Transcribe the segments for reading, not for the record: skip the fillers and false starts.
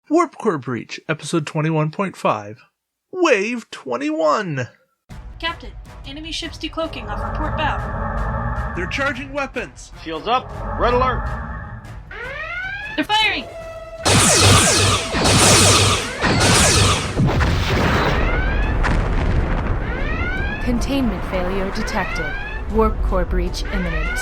Warp Core Breach, Episode 21.5, Wave 21. Captain, enemy ships decloaking off our port bow. They're charging weapons. Shields up, red alert. They're firing! Containment failure detected. Warp core breach imminent.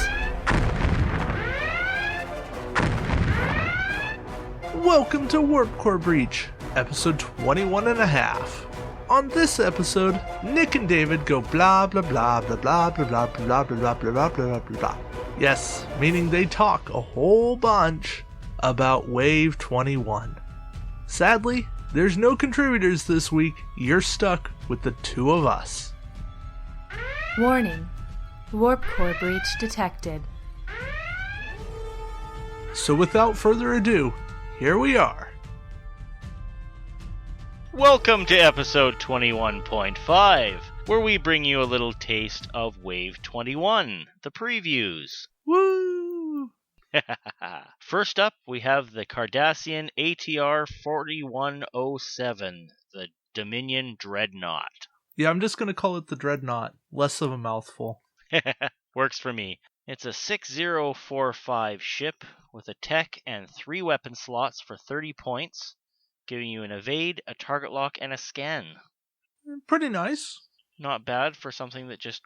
Welcome to Warp Core Breach, Episode 21 and a half. On this episode, Nick and David go blah blah blah blah blah blah blah blah blah blah blah blah blah blah. Yes, meaning they talk a whole bunch about Wave 21. Sadly, there's no contributors this week. You're stuck with the two of us. Warning. Warp core breach detected. So without further ado, here we are. Welcome to episode 21.5, where we bring you a little taste of Wave 21, the previews. Woo! First up, we have the Cardassian ATR 4107, the Dominion Dreadnaught. Yeah, I'm just going to call it the Dreadnaught. Less of a mouthful. Works for me. It's a 6045 ship with a tech and 3 weapon slots for 30 points, giving you an evade, a target lock, and a scan. Pretty nice. Not bad for something that just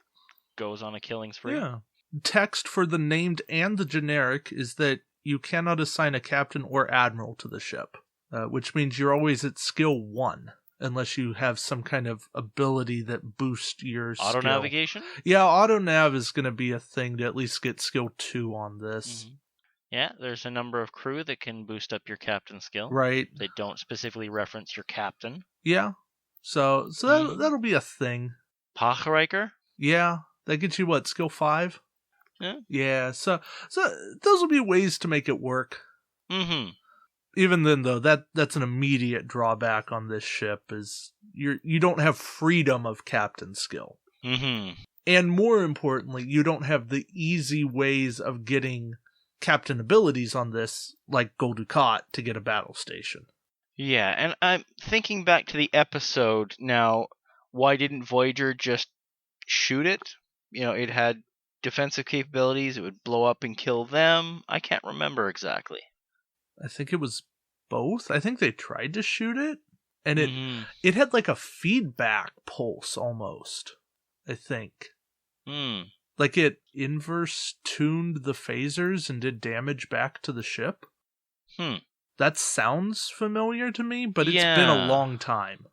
goes on a killing spree. Yeah. Text for the named and the generic is that you cannot assign a captain or admiral to the ship, which means you're always at skill 1. Unless you have some kind of ability that boosts your Auto skill. navigation? Yeah, auto nav is going to be a thing to at least get skill 2 on this. Mm-hmm. Yeah, there's a number of crew that can boost up your captain skill. Right. They don't specifically reference your captain. Yeah. So that'll be a thing. Pachreiker? Yeah. That gets you what, skill 5? Yeah. Yeah, so those will be ways to make it work. Mm-hmm. Even then, though, that's an immediate drawback on this ship, is you don't have freedom of captain skill. Mm-hmm. And more importantly, you don't have the easy ways of getting captain abilities on this, like Gul Dukat, to get a battle station. Yeah, and I'm thinking back to the episode now, why didn't Voyager just shoot it? You know, it had defensive capabilities, it would blow up and kill them. I can't remember exactly. I think it was both. I think they tried to shoot it, and it had like a feedback pulse almost, I think. Like it inverse tuned the phasers and did damage back to the ship. That sounds familiar to me, but it's been a long time.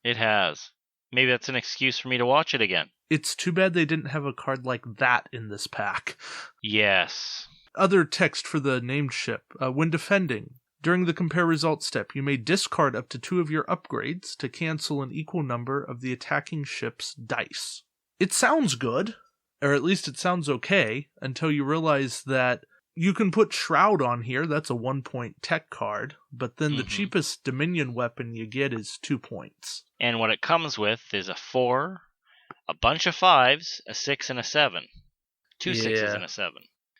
It has. Maybe that's an excuse for me to watch it again. It's too bad they didn't have a card like that in this pack. Yes. Other text for the named ship. When defending, during the compare results step, you may discard up to 2 of your upgrades to cancel an equal number of the attacking ship's dice. It sounds good, or at least it sounds okay, until you realize that you can put Shroud on here, that's a 1-point tech card, but then the cheapest Dominion weapon you get is 2 points. And what it comes with is a 4, a bunch of 5s, a 6, and a 7. 2 6s and a 7.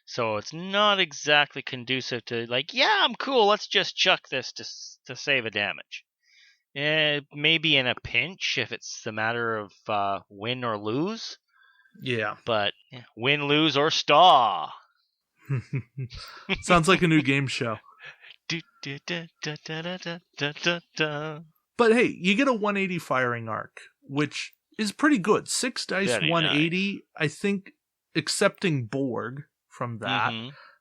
So it's not exactly conducive to, like, yeah, I'm cool, let's just chuck this to save a damage. Maybe in a pinch, if it's the matter of win or lose. Yeah. But win, lose, or star. Sounds like a new game show. But hey, you get a 180 firing arc, which is pretty good. 6 dice, Very 180. Nice. I think, excepting Borg from that,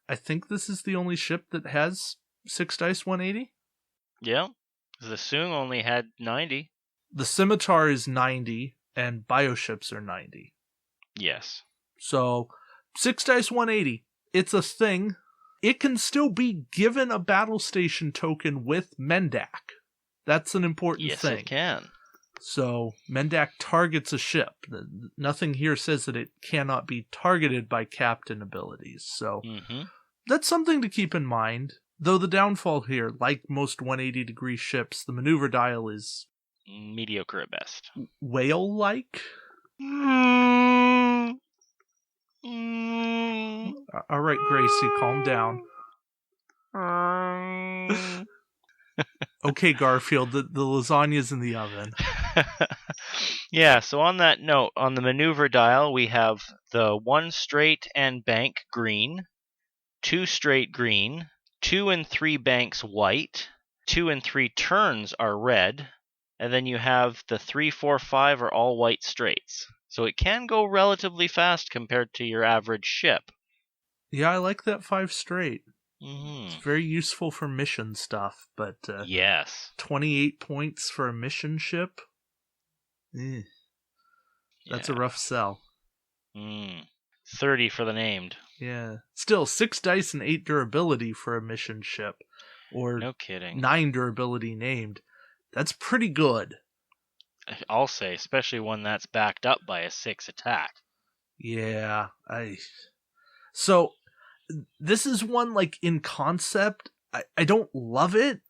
I think this is the only ship that has 6 dice, 180. Yeah, the Soong only had 90. The Scimitar is 90, and Bioships are 90. Yes. So, 6 dice, 180. It's a thing. It can still be given a battle station token with Mendak. That's an important thing. Yes, it can. So, Mendak targets a ship. Nothing here says that it cannot be targeted by captain abilities. So, that's something to keep in mind. Though the downfall here, like most 180-degree ships, the maneuver dial is mediocre at best. Whale-like? All right, Gracie, calm down. Okay, Garfield, the lasagna's in the oven. Yeah, so on that note, on the maneuver dial, we have the 1 straight and bank green, 2 straight green, 2 and 3 banks white, 2 and 3 turns are red, and then you have the 3, 4, 5 are all white straights. So it can go relatively fast compared to your average ship. Yeah, I like that 5 straight. Mm-hmm. It's very useful for mission stuff, but Yes. 28 points for a mission ship? That's a rough sell. 30 for the named. Yeah. Still, 6 dice and 8 durability for a mission ship. Or no kidding. 9 durability named. That's pretty good. I'll say, especially one that's backed up by a 6 attack. Yeah. So, this is one, like, in concept, I don't love it,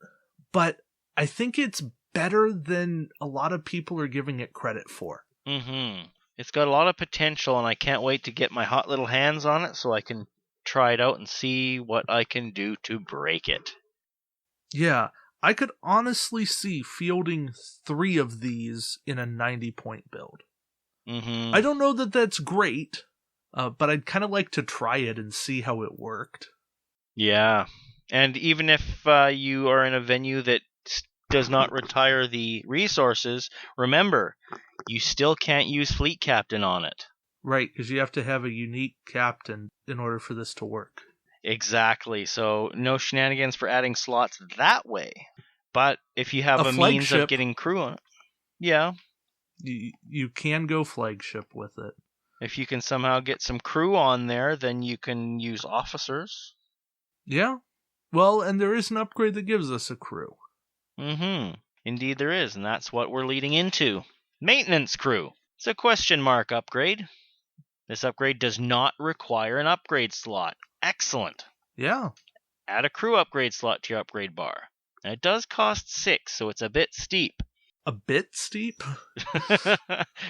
but I think it's better than a lot of people are giving it credit for. Mm-hmm. It's got a lot of potential, and I can't wait to get my hot little hands on it so I can try it out and see what I can do to break it. Yeah, I could honestly see fielding 3 of these in a 90-point build. Mm-hmm. I don't know that that's great, but I'd kind of like to try it and see how it worked. Yeah, and even if you are in a venue that does not retire the resources, remember, you still can't use Fleet Captain on it. Right, because you have to have a unique captain in order for this to work. Exactly, so no shenanigans for adding slots that way. But if you have a means of getting crew on it, yeah. You can go flagship with it. If you can somehow get some crew on there, then you can use officers. Yeah. Well, and there is an upgrade that gives us a crew. Mm-hmm. Indeed there is, and that's what we're leading into. Maintenance crew. It's a question mark upgrade. This upgrade does not require an upgrade slot. Excellent. Yeah. Add a crew upgrade slot to your upgrade bar. And it does cost 6, so it's a bit steep. A bit steep?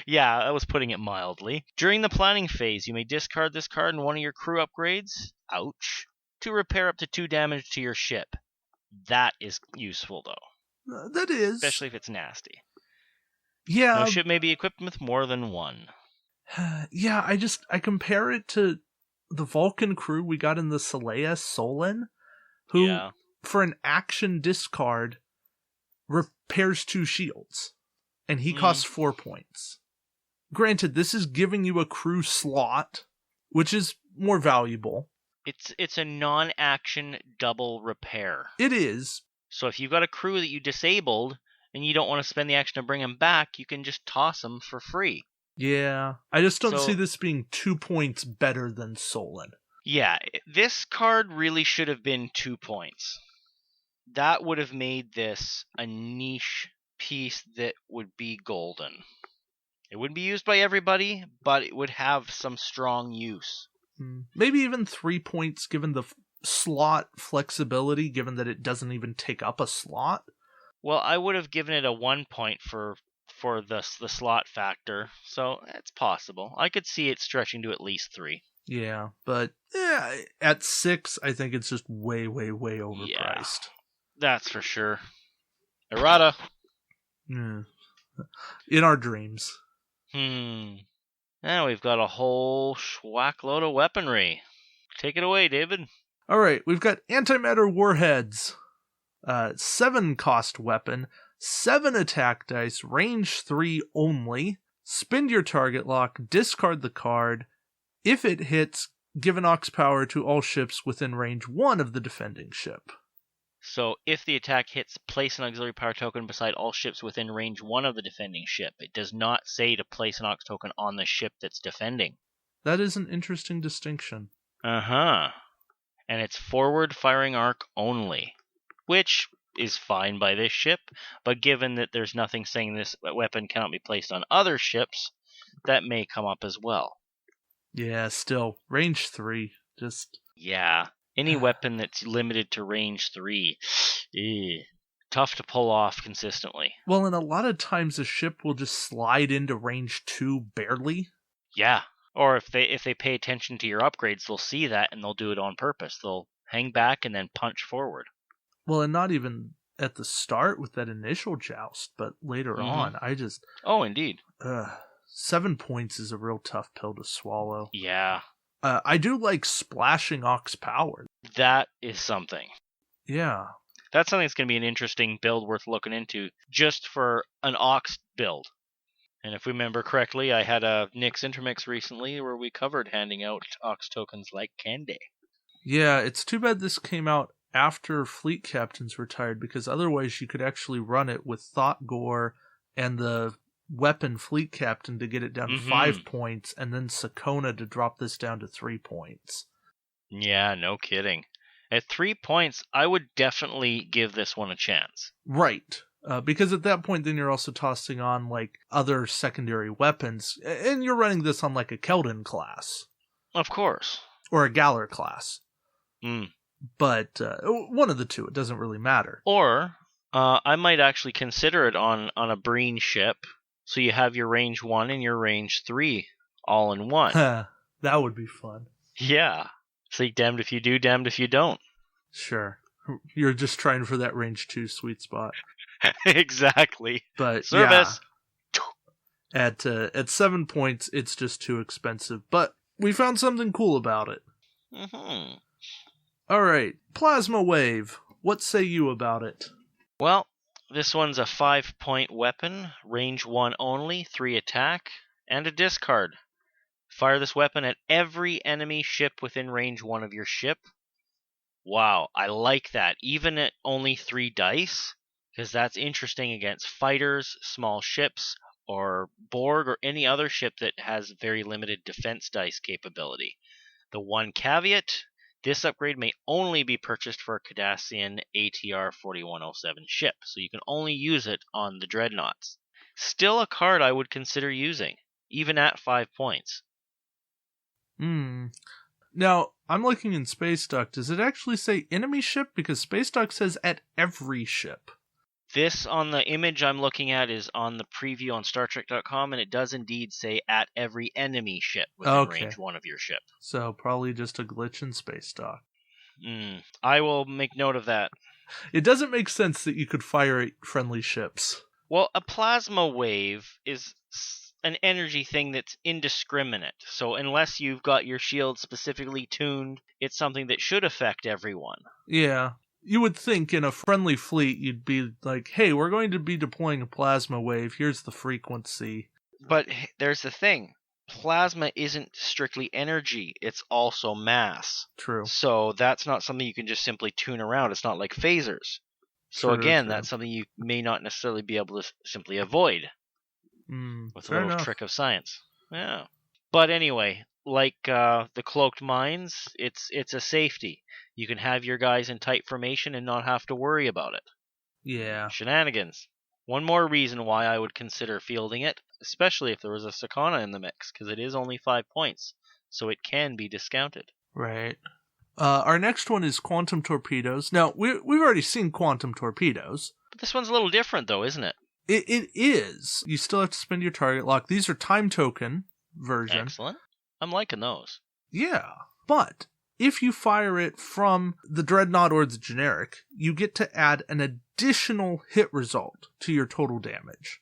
Yeah, I was putting it mildly. During the planning phase, you may discard this card in one of your crew upgrades, ouch, to repair up to 2 damage to your ship. That is useful, though. That is. Especially if it's nasty. Yeah. No ship may be equipped with more than 1. Yeah, I compare it to the Vulcan crew we got in the Saleya Solon, who, for an action discard, repairs 2 shields, and he costs 4 points. Granted, this is giving you a crew slot, which is more valuable. It's a non-action double repair. It is. So if you've got a crew that you disabled, and you don't want to spend the action to bring them back, you can just toss them for free. Yeah, I just don't see this being 2 points better than Solon. Yeah, this card really should have been 2 points. That would have made this a niche piece that would be golden. It wouldn't be used by everybody, but it would have some strong use. Maybe even 3 points given the slot flexibility, given that it doesn't even take up a slot. Well, I would have given it a 1 point for the slot factor, so it's possible. I could see it stretching to at least 3. Yeah, but at 6, I think it's just way, way, way overpriced. Yeah, that's for sure. Errata. In our dreams. Now we've got a whole schwack load of weaponry. Take it away, David. All right, we've got antimatter warheads. 7 cost weapon, 7 attack dice, range 3 only. Spend your target lock, discard the card. If it hits, give an Ox power to all ships within range 1 of the defending ship. So if the attack hits, place an auxiliary power token beside all ships within range 1 of the defending ship. It does not say to place an Ox token on the ship that's defending. That is an interesting distinction. And it's forward firing arc only, which is fine by this ship, but given that there's nothing saying this weapon cannot be placed on other ships, that may come up as well. Yeah, still, range 3, just... Yeah, any weapon that's limited to range 3, tough to pull off consistently. Well, and a lot of times a ship will just slide into range 2 barely. Yeah, or if they pay attention to your upgrades, they'll see that and they'll do it on purpose. They'll hang back and then punch forward. Well, and not even at the start with that initial joust, but later on, I just... Oh, indeed. 7 points is a real tough pill to swallow. Yeah. I do like splashing Ox Power. That is something. Yeah. That's something that's going to be an interesting build worth looking into, just for an Ox build. And if we remember correctly, I had a Nyx Intermix recently where we covered handing out Ox tokens like candy. Yeah, it's too bad this came out after Fleet Captains retired, because otherwise you could actually run it with Thought Gore and the weapon Fleet Captain to get it down to 5 points, and then Sakona to drop this down to 3 points. Yeah, no kidding. At 3 points, I would definitely give this one a chance. Right. Because at that point, then you're also tossing on, like, other secondary weapons, and you're running this on, like, a Keldon class. Of course. Or a Galler class. But one of the two, it doesn't really matter. Or, I might actually consider it on a Breen ship, so you have your range 1 and your range 3 all in one. That would be fun. Yeah. So damned if you do, damned if you don't. Sure. You're just trying for that range 2 sweet spot. Exactly. But Service. Yeah, at 7 points, it's just too expensive. But we found something cool about it. All right, Plasma Wave. What say you about it? Well, this one's a 5-point weapon, range 1 only, 3 attack, and a discard. Fire this weapon at every enemy ship within range 1 of your ship. Wow, I like that. Even at only 3 dice, because that's interesting against fighters, small ships, or Borg, or any other ship that has very limited defense dice capability. The one caveat, this upgrade may only be purchased for a Cardassian ATR 4107 ship, so you can only use it on the Dreadnaughts. Still a card I would consider using, even at 5 points. Now, I'm looking in Space Dock. Does it actually say enemy ship? Because Space Dock says at every ship. This, on the image I'm looking at, is on the preview on StarTrek.com, and it does indeed say at every enemy ship within range 1 of your ship. So probably just a glitch in Space Dock. I will make note of that. It doesn't make sense that you could fire at friendly ships. Well, a plasma wave is an energy thing that's indiscriminate. So unless you've got your shield specifically tuned, it's something that should affect everyone. Yeah. You would think in a friendly fleet, you'd be like, hey, we're going to be deploying a plasma wave. Here's the frequency. But there's the thing. Plasma isn't strictly energy. It's also mass. True. So that's not something you can just simply tune around. It's not like phasers. So again, that's something you may not necessarily be able to simply avoid. With a little trick of science. Yeah. But anyway, like the cloaked mines, it's a safety. You can have your guys in tight formation and not have to worry about it. Yeah. Shenanigans. One more reason why I would consider fielding it, especially if there was a Sakana in the mix, because it is only 5 points, so it can be discounted. Right. Our next one is Quantum Torpedoes. Now, we've already seen Quantum Torpedoes. But this one's a little different, though, isn't it? It is. You still have to spend your target lock. These are time token version. Excellent. I'm liking those. Yeah. But if you fire it from the Dreadnaught or the generic, you get to add an additional hit result to your total damage.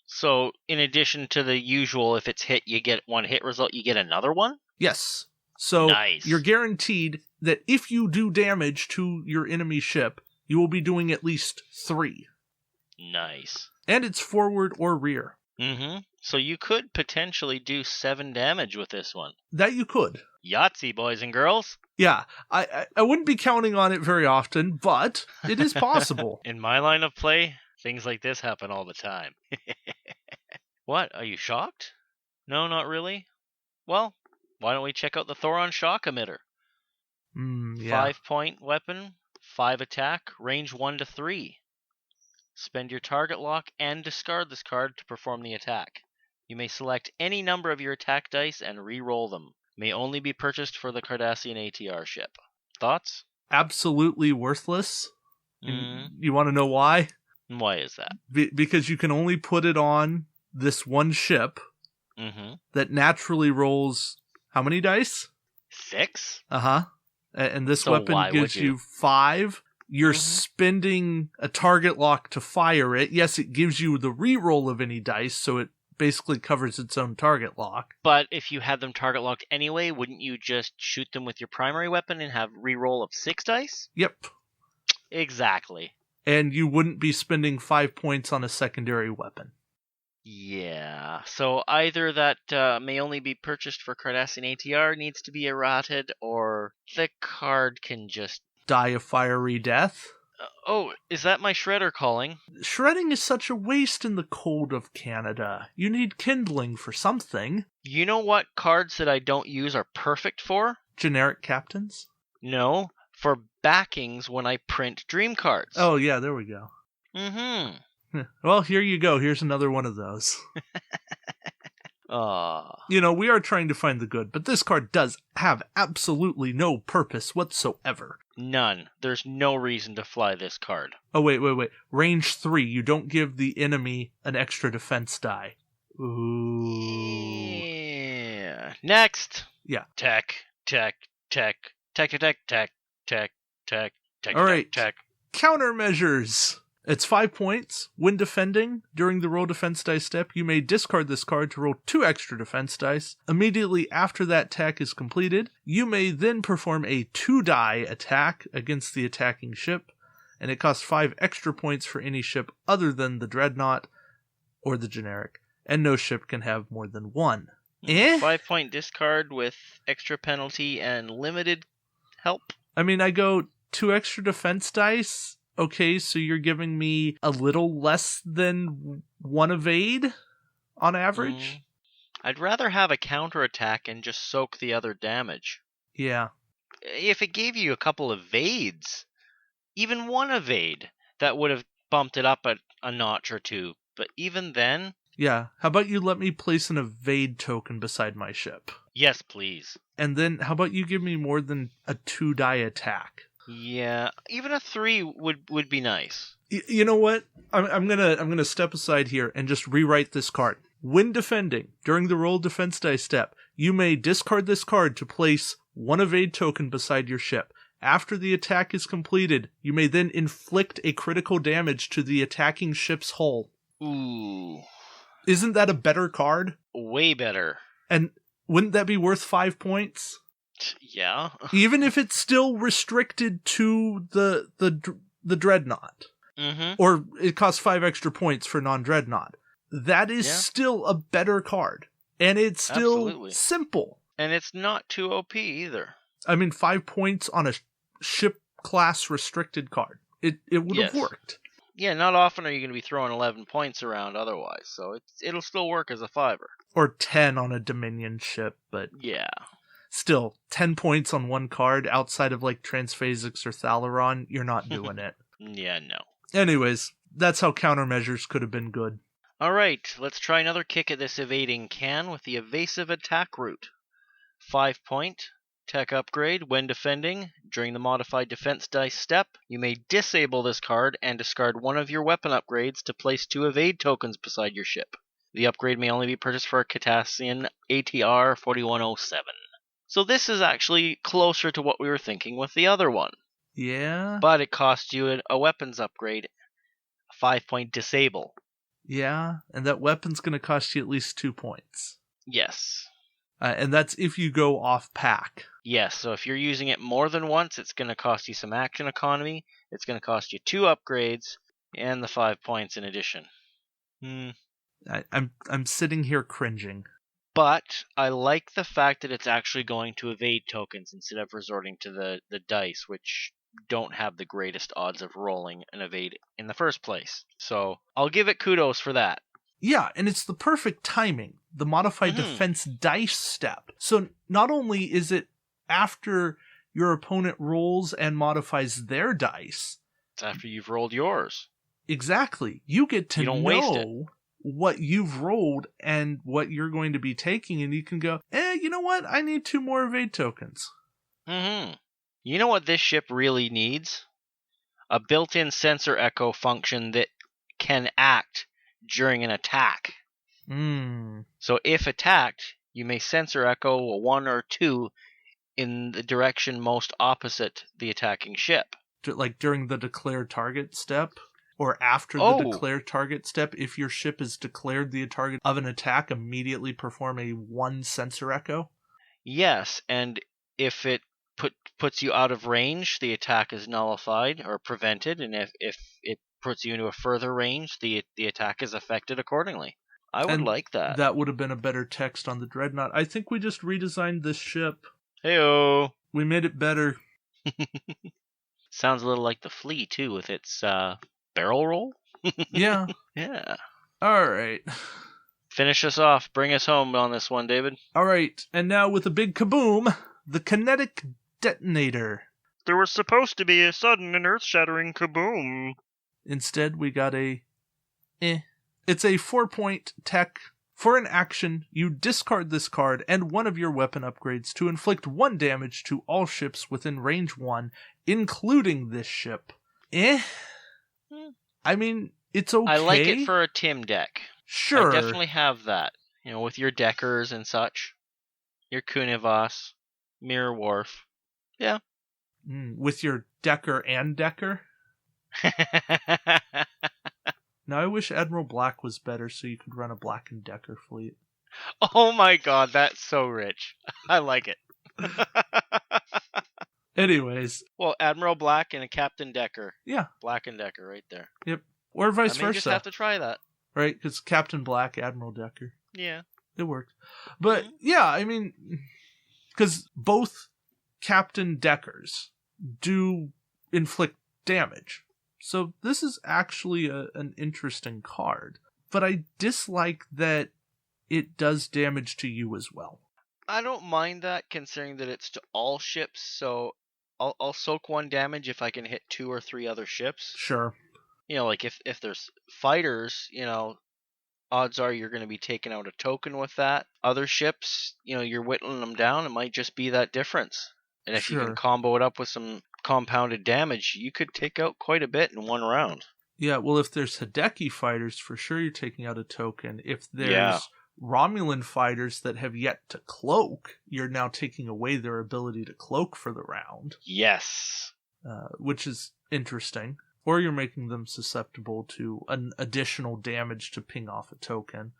So, in addition to the usual, if it's hit, you get one hit result, you get another one? Yes. So, nice. You're guaranteed that if you do damage to your enemy ship, you will be doing at least 3. Nice. And it's forward or rear. So you could potentially do 7 damage with this one. That you could. Yahtzee, boys and girls. Yeah, I wouldn't be counting on it very often, but it is possible. In my line of play, things like this happen all the time. What? Are you shocked? No, not really. Well, why don't we check out the Thoron Shock Emitter? 5-point weapon, 5 attack, range 1 to 3. Spend your target lock and discard this card to perform the attack. You may select any number of your attack dice and re-roll them. May only be purchased for the Cardassian ATR ship. Thoughts? Absolutely worthless. You want to know why? Why is that? Because you can only put it on this one ship that naturally rolls how many dice? 6? And this So weapon gives you 5 You're spending a target lock to fire it. Yes, it gives you the reroll of any dice, so it basically covers its own target lock. But if you had them target locked anyway, wouldn't you just shoot them with your primary weapon and have reroll of 6 dice? Yep. Exactly. And you wouldn't be spending 5 points on a secondary weapon. Yeah, so either that may only be purchased for Cardassian ATR needs to be errated, or the card can just... Die a fiery death. Oh, is that my shredder calling? Shredding is such a waste in the cold of Canada. You need kindling for something. You know what cards that I don't use are perfect for? Generic captains? No, for backings when I print dream cards. Oh, yeah, there we go. Mm-hmm. Well, here you go. Here's another one of those. You know, we are trying to find the good, but this card does have absolutely no purpose whatsoever. None. There's no reason to fly this card. Oh, wait. Range 3. You don't give the enemy an extra defense die. Ooh. Yeah. Next. Yeah. Tech. All right. Tech. Countermeasures. It's 5 points. When defending, during the roll defense dice step, you may discard this card to roll 2 extra defense dice. Immediately after that attack is completed, you may then perform a 2-die attack against the attacking ship, and it costs 5 extra points for any ship other than the Dreadnaught or the generic, and no ship can have more than 1. 5-point discard with extra penalty and limited help. I mean, I go 2 extra defense dice. Okay, so you're giving me a little less than 1 evade on average? I'd rather have a counterattack and just soak the other damage. Yeah. If it gave you a couple of evades, even 1 evade, that would have bumped it up a notch or 2. But even then... Yeah, how about you let me place an evade token beside my ship? Yes, please. And then how about you give me more than a 2-die attack? Yeah, even a 3 would be nice. You know what? I'm gonna step aside here and just rewrite this card. When defending, during the roll defense dice step, you may discard this card to place 1 evade token beside your ship. After the attack is completed, you may then inflict a critical damage to the attacking ship's hull. Ooh. Isn't that a better card? Way better. And wouldn't that be worth 5 points? Yeah. Even if it's still restricted to the Dreadnought. Mm-hmm. Or it costs 5 extra points for non-Dreadnought. That is still a better card. And it's still simple. And it's not too OP either. I mean, 5 points on a ship class restricted card. It would have worked. Yeah, not often are you going to be throwing 11 points around otherwise, so it'll still work as a 5er. Or 10 on a Dominion ship, but... Yeah. Still, 10 points on one card outside of like Transphasics or Thalaron, you're not doing it. Yeah, no. Anyways, that's how countermeasures could have been good. Alright, let's try another kick at this evading can with the evasive attack route. 5 point, tech upgrade. When defending, during the modified defense dice step, you may disable this card and discard 1 of your weapon upgrades to place 2 evade tokens beside your ship. The upgrade may only be purchased for a Cardassian ATR 4107. So this is actually closer to what we were thinking with the other one. Yeah? But it costs you a weapons upgrade, a 5-point disable. Yeah, and that weapon's going to cost you at least 2 points. Yes. And that's if you go off pack. Yes, so if you're using it more than once, it's going to cost you some action economy, it's going to cost you 2 upgrades, and the 5 points in addition. I'm sitting here cringing. But I like the fact that it's actually going to evade tokens instead of resorting to the dice, which don't have the greatest odds of rolling an evade in the first place. So I'll give it kudos for that. Yeah, and it's the perfect timing. The modified defense dice step. So not only is it after your opponent rolls and modifies their dice. It's after you've rolled yours. Exactly. You get to waste it. What you've rolled and what you're going to be taking, and you can go, you know what? I need 2 more evade tokens. You know what this ship really needs? A built-in sensor echo function that can act during an attack. So if attacked, you may sensor echo a 1 or 2 in the direction most opposite the attacking ship. like during the declare target step, or after the Oh. declare target step, if your ship is declared the target of an attack, immediately perform a 1 sensor echo. Yes, and if it puts you out of range, the attack is nullified or prevented, and if it puts you into a further range, the attack is affected accordingly. I would And like that. That would have been a better text on the Dreadnaught. I think we just redesigned this ship. Heyo. We made it better. Sounds a little like the Flea too, with its barrel roll. Yeah. Yeah. All right. Finish us off. Bring us home on this one, David. All right. And now with a big kaboom, the kinetic detonator. There was supposed to be a sudden and earth-shattering kaboom. Instead, we got a It's a 4-point tech. For an action, you discard this card and one of your weapon upgrades to inflict 1 damage to all ships within range 1, including this ship. I mean, it's okay. I like it for a Tim deck. Sure. I definitely have that. You know, with your Deckers and such. Your Kunivas. Mirror Wharf. Yeah. With your Decker and Decker? Now I wish Admiral Black was better so you could run a Black and Decker fleet. Oh my god, that's so rich. I like it. Anyways. Well, Admiral Black and a Captain Decker. Yeah. Black and Decker right there. Yep. Or vice I may versa. just have to try that. Right? Because Captain Black, Admiral Decker. Yeah. It worked. But, yeah, I mean, because both Captain Deckers do inflict damage. So this is actually an interesting card. But I dislike that it does damage to you as well. I don't mind that, considering that it's to all ships, so I'll soak 1 damage if I can hit 2 or 3 other ships. Sure. You know, like if there's fighters, you know, odds are you're going to be taking out a token with that. Other ships, you know, you're whittling them down. It might just be that difference. And if you can combo it up with some compounded damage, you could take out quite a bit in 1 round. Yeah, well, if there's Hideki fighters, for sure you're taking out a token. If there's Romulan fighters that have yet to cloak, you're now taking away their ability to cloak for the round. Yes. Which is interesting. Or you're making them susceptible to an additional damage to ping off a token.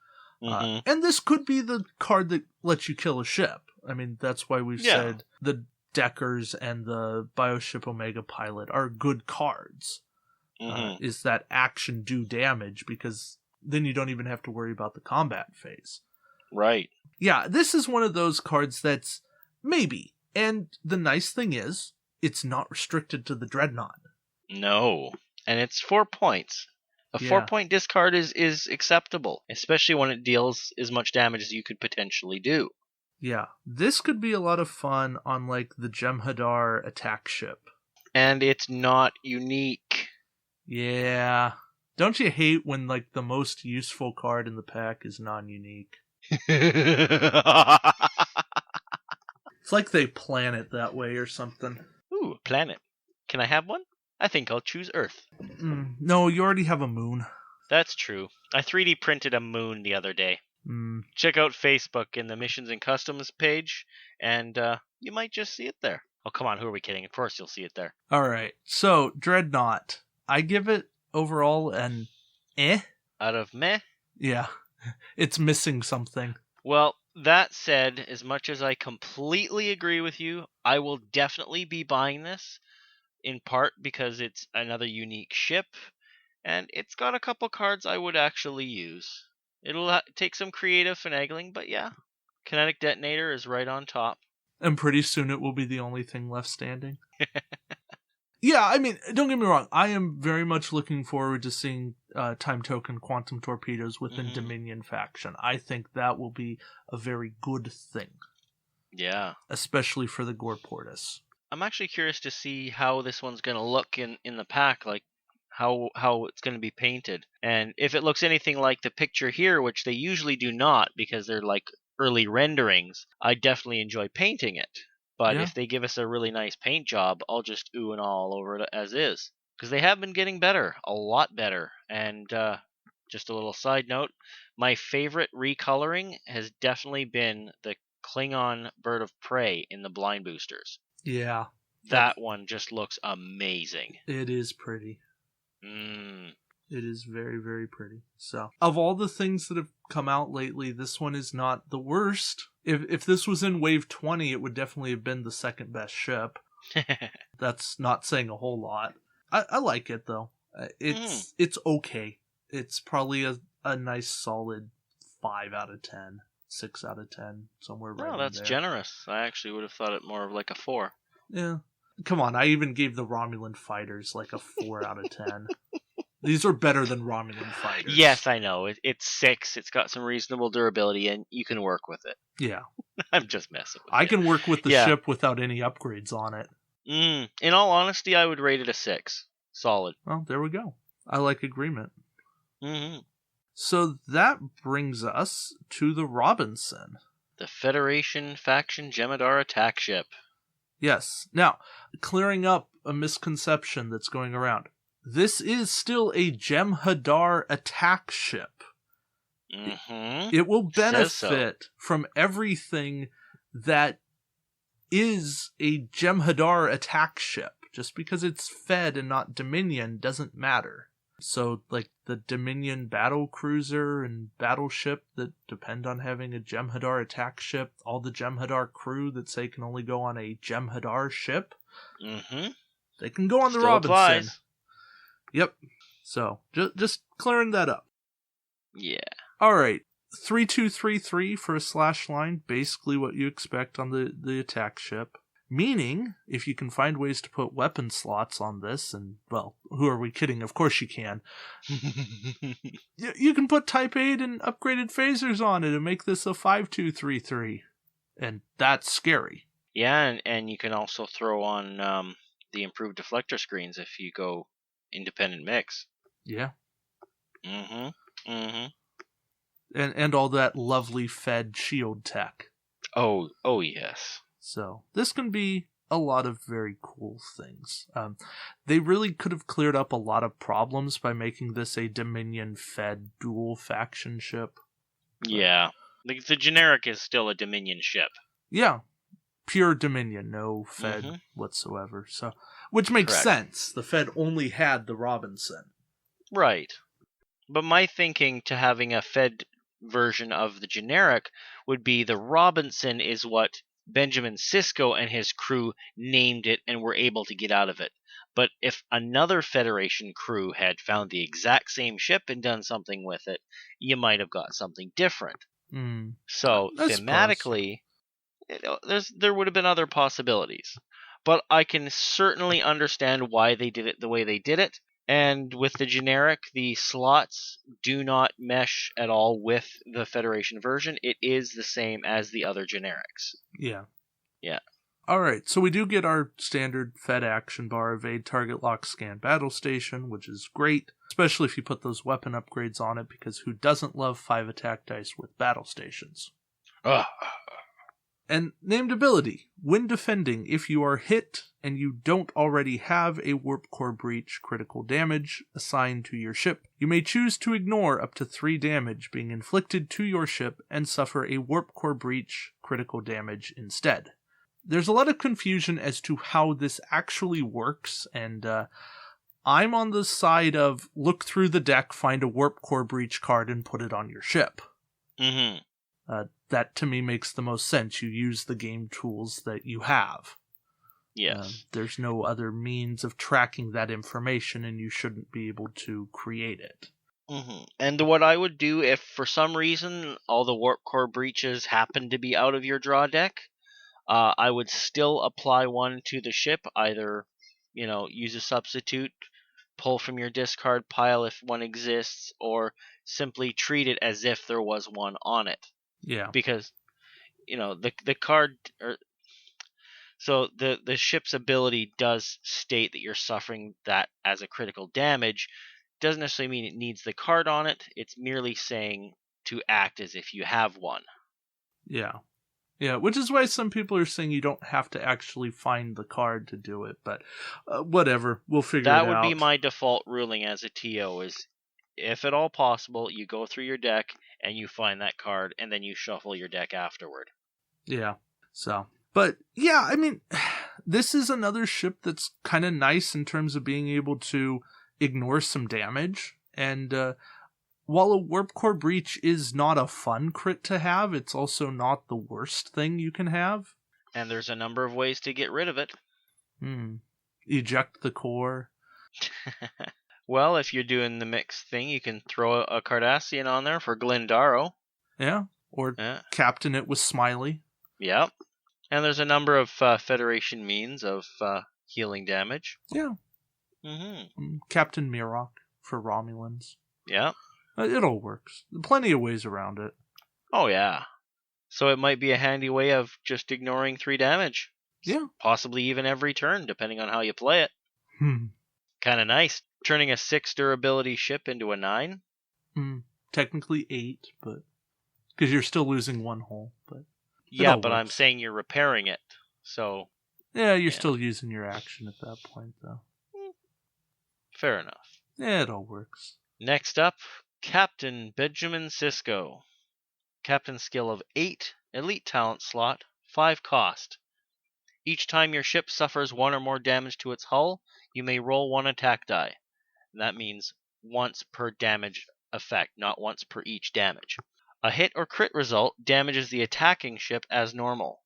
And this could be the card that lets you kill a ship. I mean, that's why we've said the Deckers and the Bioship Omega Pilot are good cards. Is that action do damage, because then you don't even have to worry about the combat phase. Right. Yeah, this is one of those cards that's maybe. And the nice thing is, it's not restricted to the Dreadnaught. No. And it's 4 points. A 4-point discard is acceptable, especially when it deals as much damage as you could potentially do. Yeah, this could be a lot of fun on, like, the Jem'Hadar attack ship. And it's not unique. Yeah. Don't you hate when, like, the most useful card in the pack is non-unique? It's like they plan it that way or something. Ooh, a planet. Can I have one? I think I'll choose Earth. No, you already have a moon. That's true. I 3D printed a moon the other day. Check out Facebook in the Missions and Customs page, and you might just see it there. Oh, come on, who are we kidding? Of course you'll see it there. Alright, so, Dreadnaught. I give it, overall, an Out of meh? Yeah, it's missing something. Well, that said, as much as I completely agree with you, I will definitely be buying this, in part because it's another unique ship, and it's got a couple cards I would actually use. It'll take some creative finagling, but yeah. Kinetic Detonator is right on top. And pretty soon it will be the only thing left standing. Yeah, I mean, don't get me wrong. I am very much looking forward to seeing Time Token Quantum Torpedoes within Dominion faction. I think that will be a very good thing. Yeah. Especially for the Gore Portis. I'm actually curious to see how this one's going to look in the pack, like how it's going to be painted. And if it looks anything like the picture here, which they usually do not because they're like early renderings, I definitely enjoy painting it. But if they give us a really nice paint job, I'll just ooh and all over it as is. Because they have been getting better, a lot better. And just a little side note, my favorite recoloring has definitely been the Klingon Bird of Prey in the blind boosters. Yeah. That one just looks amazing. It is pretty. Mm. It is very, very pretty. So, of all the things that have come out lately, this one is not the worst. If this was in Wave 20, it would definitely have been the second best ship. That's not saying a whole lot. I like it, though. It's okay. It's probably a nice solid 5 out of 10, 6 out of 10, somewhere right in there. Oh, that's generous. I actually would have thought it more of like a 4. Yeah. Come on, I even gave the Romulan fighters like a 4 out of 10. These are better than Romulan fighters. Yes, I know. It's 6. It's got some reasonable durability, and you can work with it. Yeah. I'm just messing with I you. can work with the ship without any upgrades on it. In all honesty, I would rate it a 6. Solid. Well, there we go. I like agreement. Mm-hmm. So that brings us to the Robinson. The Federation faction Jem'Hadar attack ship. Yes. Now, clearing up a misconception that's going around. This is still a Jem'Hadar attack ship. Mm-hmm. It will benefit from everything that is a Jem'Hadar attack ship. Just because it's Fed and not Dominion doesn't matter. So, like, the Dominion battle cruiser and battleship that depend on having a Jem'Hadar attack ship, all the Jem'Hadar crew that say can only go on a Jem'Hadar ship, they can go on the Robinson. Applies. Yep. So, just clearing that up. Yeah. Alright. 3233 for a slash line, basically what you expect on the attack ship. Meaning, if you can find ways to put weapon slots on this, and, well, who are we kidding? Of course you can. You can put Type 8 and upgraded phasers on it and make this a 5233. And that's scary. Yeah, and you can also throw on the improved deflector screens if you go independent mix. Yeah. Mm-hmm. And all that lovely Fed shield tech. Oh yes. So this can be a lot of very cool things. They really could have cleared up a lot of problems by making this a Dominion Fed dual faction ship. Yeah. The generic is still a Dominion ship. Yeah. Pure Dominion, no Fed whatsoever. So, which makes sense. The Fed only had the Robinson. Right. But my thinking to having a Fed version of the generic would be the Robinson is what Benjamin Sisko and his crew named it and were able to get out of it. But if another Federation crew had found the exact same ship and done something with it, you might have got something different. So thematically, there would have been other possibilities. But I can certainly understand why they did it the way they did it. And with the generic, the slots do not mesh at all with the Federation version. It is the same as the other generics. Yeah. Yeah. Alright, so we do get our standard Fed action bar, evade, target, lock, scan, battle station, which is great, especially if you put those weapon upgrades on it, because who doesn't love 5 attack dice with battle stations? And named ability, when defending, if you are hit and you don't already have a warp core breach critical damage assigned to your ship, you may choose to ignore up to 3 damage being inflicted to your ship and suffer a warp core breach critical damage instead. There's a lot of confusion as to how this actually works, and I'm on the side of look through the deck, find a warp core breach card, and put it on your ship. That to me makes the most sense. You use the game tools that you have. Yes. There's no other means of tracking that information, and you shouldn't be able to create it. And what I would do if for some reason all the warp core breaches happen to be out of your draw deck, I would still apply one to the ship, either, use a substitute, pull from your discard pile if one exists, or simply treat it as if there was one on it. Yeah. Because, the card... So the ship's ability does state that you're suffering that as a critical damage. Doesn't necessarily mean it needs the card on it. It's merely saying to act as if you have one. Yeah. Yeah, which is why some people are saying you don't have to actually find the card to do it, but whatever, we'll figure it out. That would be my default ruling as a TO, is if at all possible, you go through your deck and you find that card, and then you shuffle your deck afterward. Yeah, so... But, yeah, I mean, this is another ship that's kind of nice in terms of being able to ignore some damage. And while a warp core breach is not a fun crit to have, it's also not the worst thing you can have. And there's a number of ways to get rid of it. Eject the core. Well, if you're doing the mix thing, you can throw a Cardassian on there for Glendaro. Yeah, or captain it with Smiley. Yep. And there's a number of Federation means of healing damage. Yeah. Captain Mirok for Romulans. Yeah. It all works. Plenty of ways around it. Oh, yeah. So it might be a handy way of just ignoring 3 damage. Yeah. Possibly even every turn, depending on how you play it. Kind of nice. Turning a 6 durability ship into a 9. Technically 8, but... Because you're still losing 1 hull. But yeah, but I'm saying you're repairing it. So... Yeah, you're still using your action at that point, though. Fair enough. Yeah, it all works. Next up, Captain Benjamin Sisko. Captain skill of 8, elite talent slot, 5 cost. Each time your ship suffers 1 or more damage to its hull, you may roll 1 attack die. That means once per damage effect, not once per each damage. A hit or crit result damages the attacking ship as normal.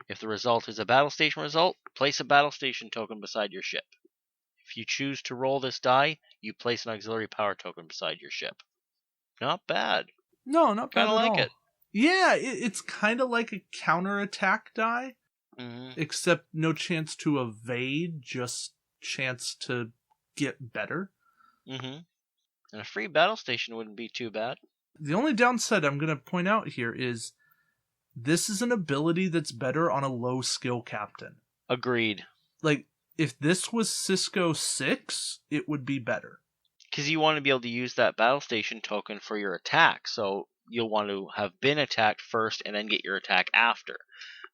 If the result is a battle station result, place a battle station token beside your ship. If you choose to roll this die, you place an auxiliary power token beside your ship. Not bad. No, not bad at all. Kind of like it. Yeah, it's kind of like a counterattack die, except no chance to evade, just chance to get better. And a free battle station wouldn't be too bad. The only downside I'm going to point out here is this is an ability that's better on a low skill captain. Agreed. Like, if this was Sisko 6, it would be better. Because you want to be able to use that battle station token for your attack, so you'll want to have been attacked first and then get your attack after.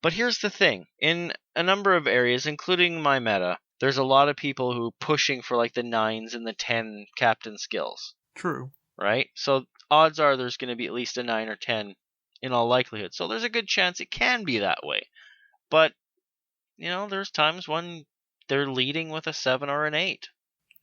But here's the thing. In a number of areas, including my meta, there's a lot of people who are pushing for like the 9s and the 10 captain skills. True. Right? So odds are there's going to be at least a 9 or 10 in all likelihood. So there's a good chance it can be that way. But, you know, there's times when they're leading with a 7 or an 8.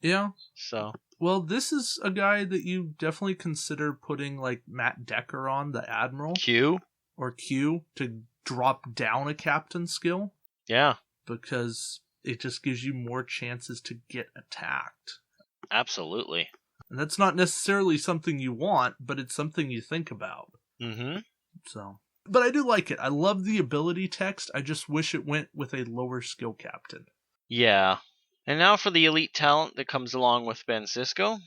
Yeah. So... Well, this is a guy that you definitely consider putting, like, Matt Decker on, the Admiral. Q? Or Q, to drop down a captain skill. Yeah. Because it just gives you more chances to get attacked. Absolutely. And that's not necessarily something you want, but it's something you think about. So, but I do like it. I love the ability text. I just wish it went with a lower skill captain. Yeah. And now for the elite talent that comes along with Ben Sisko.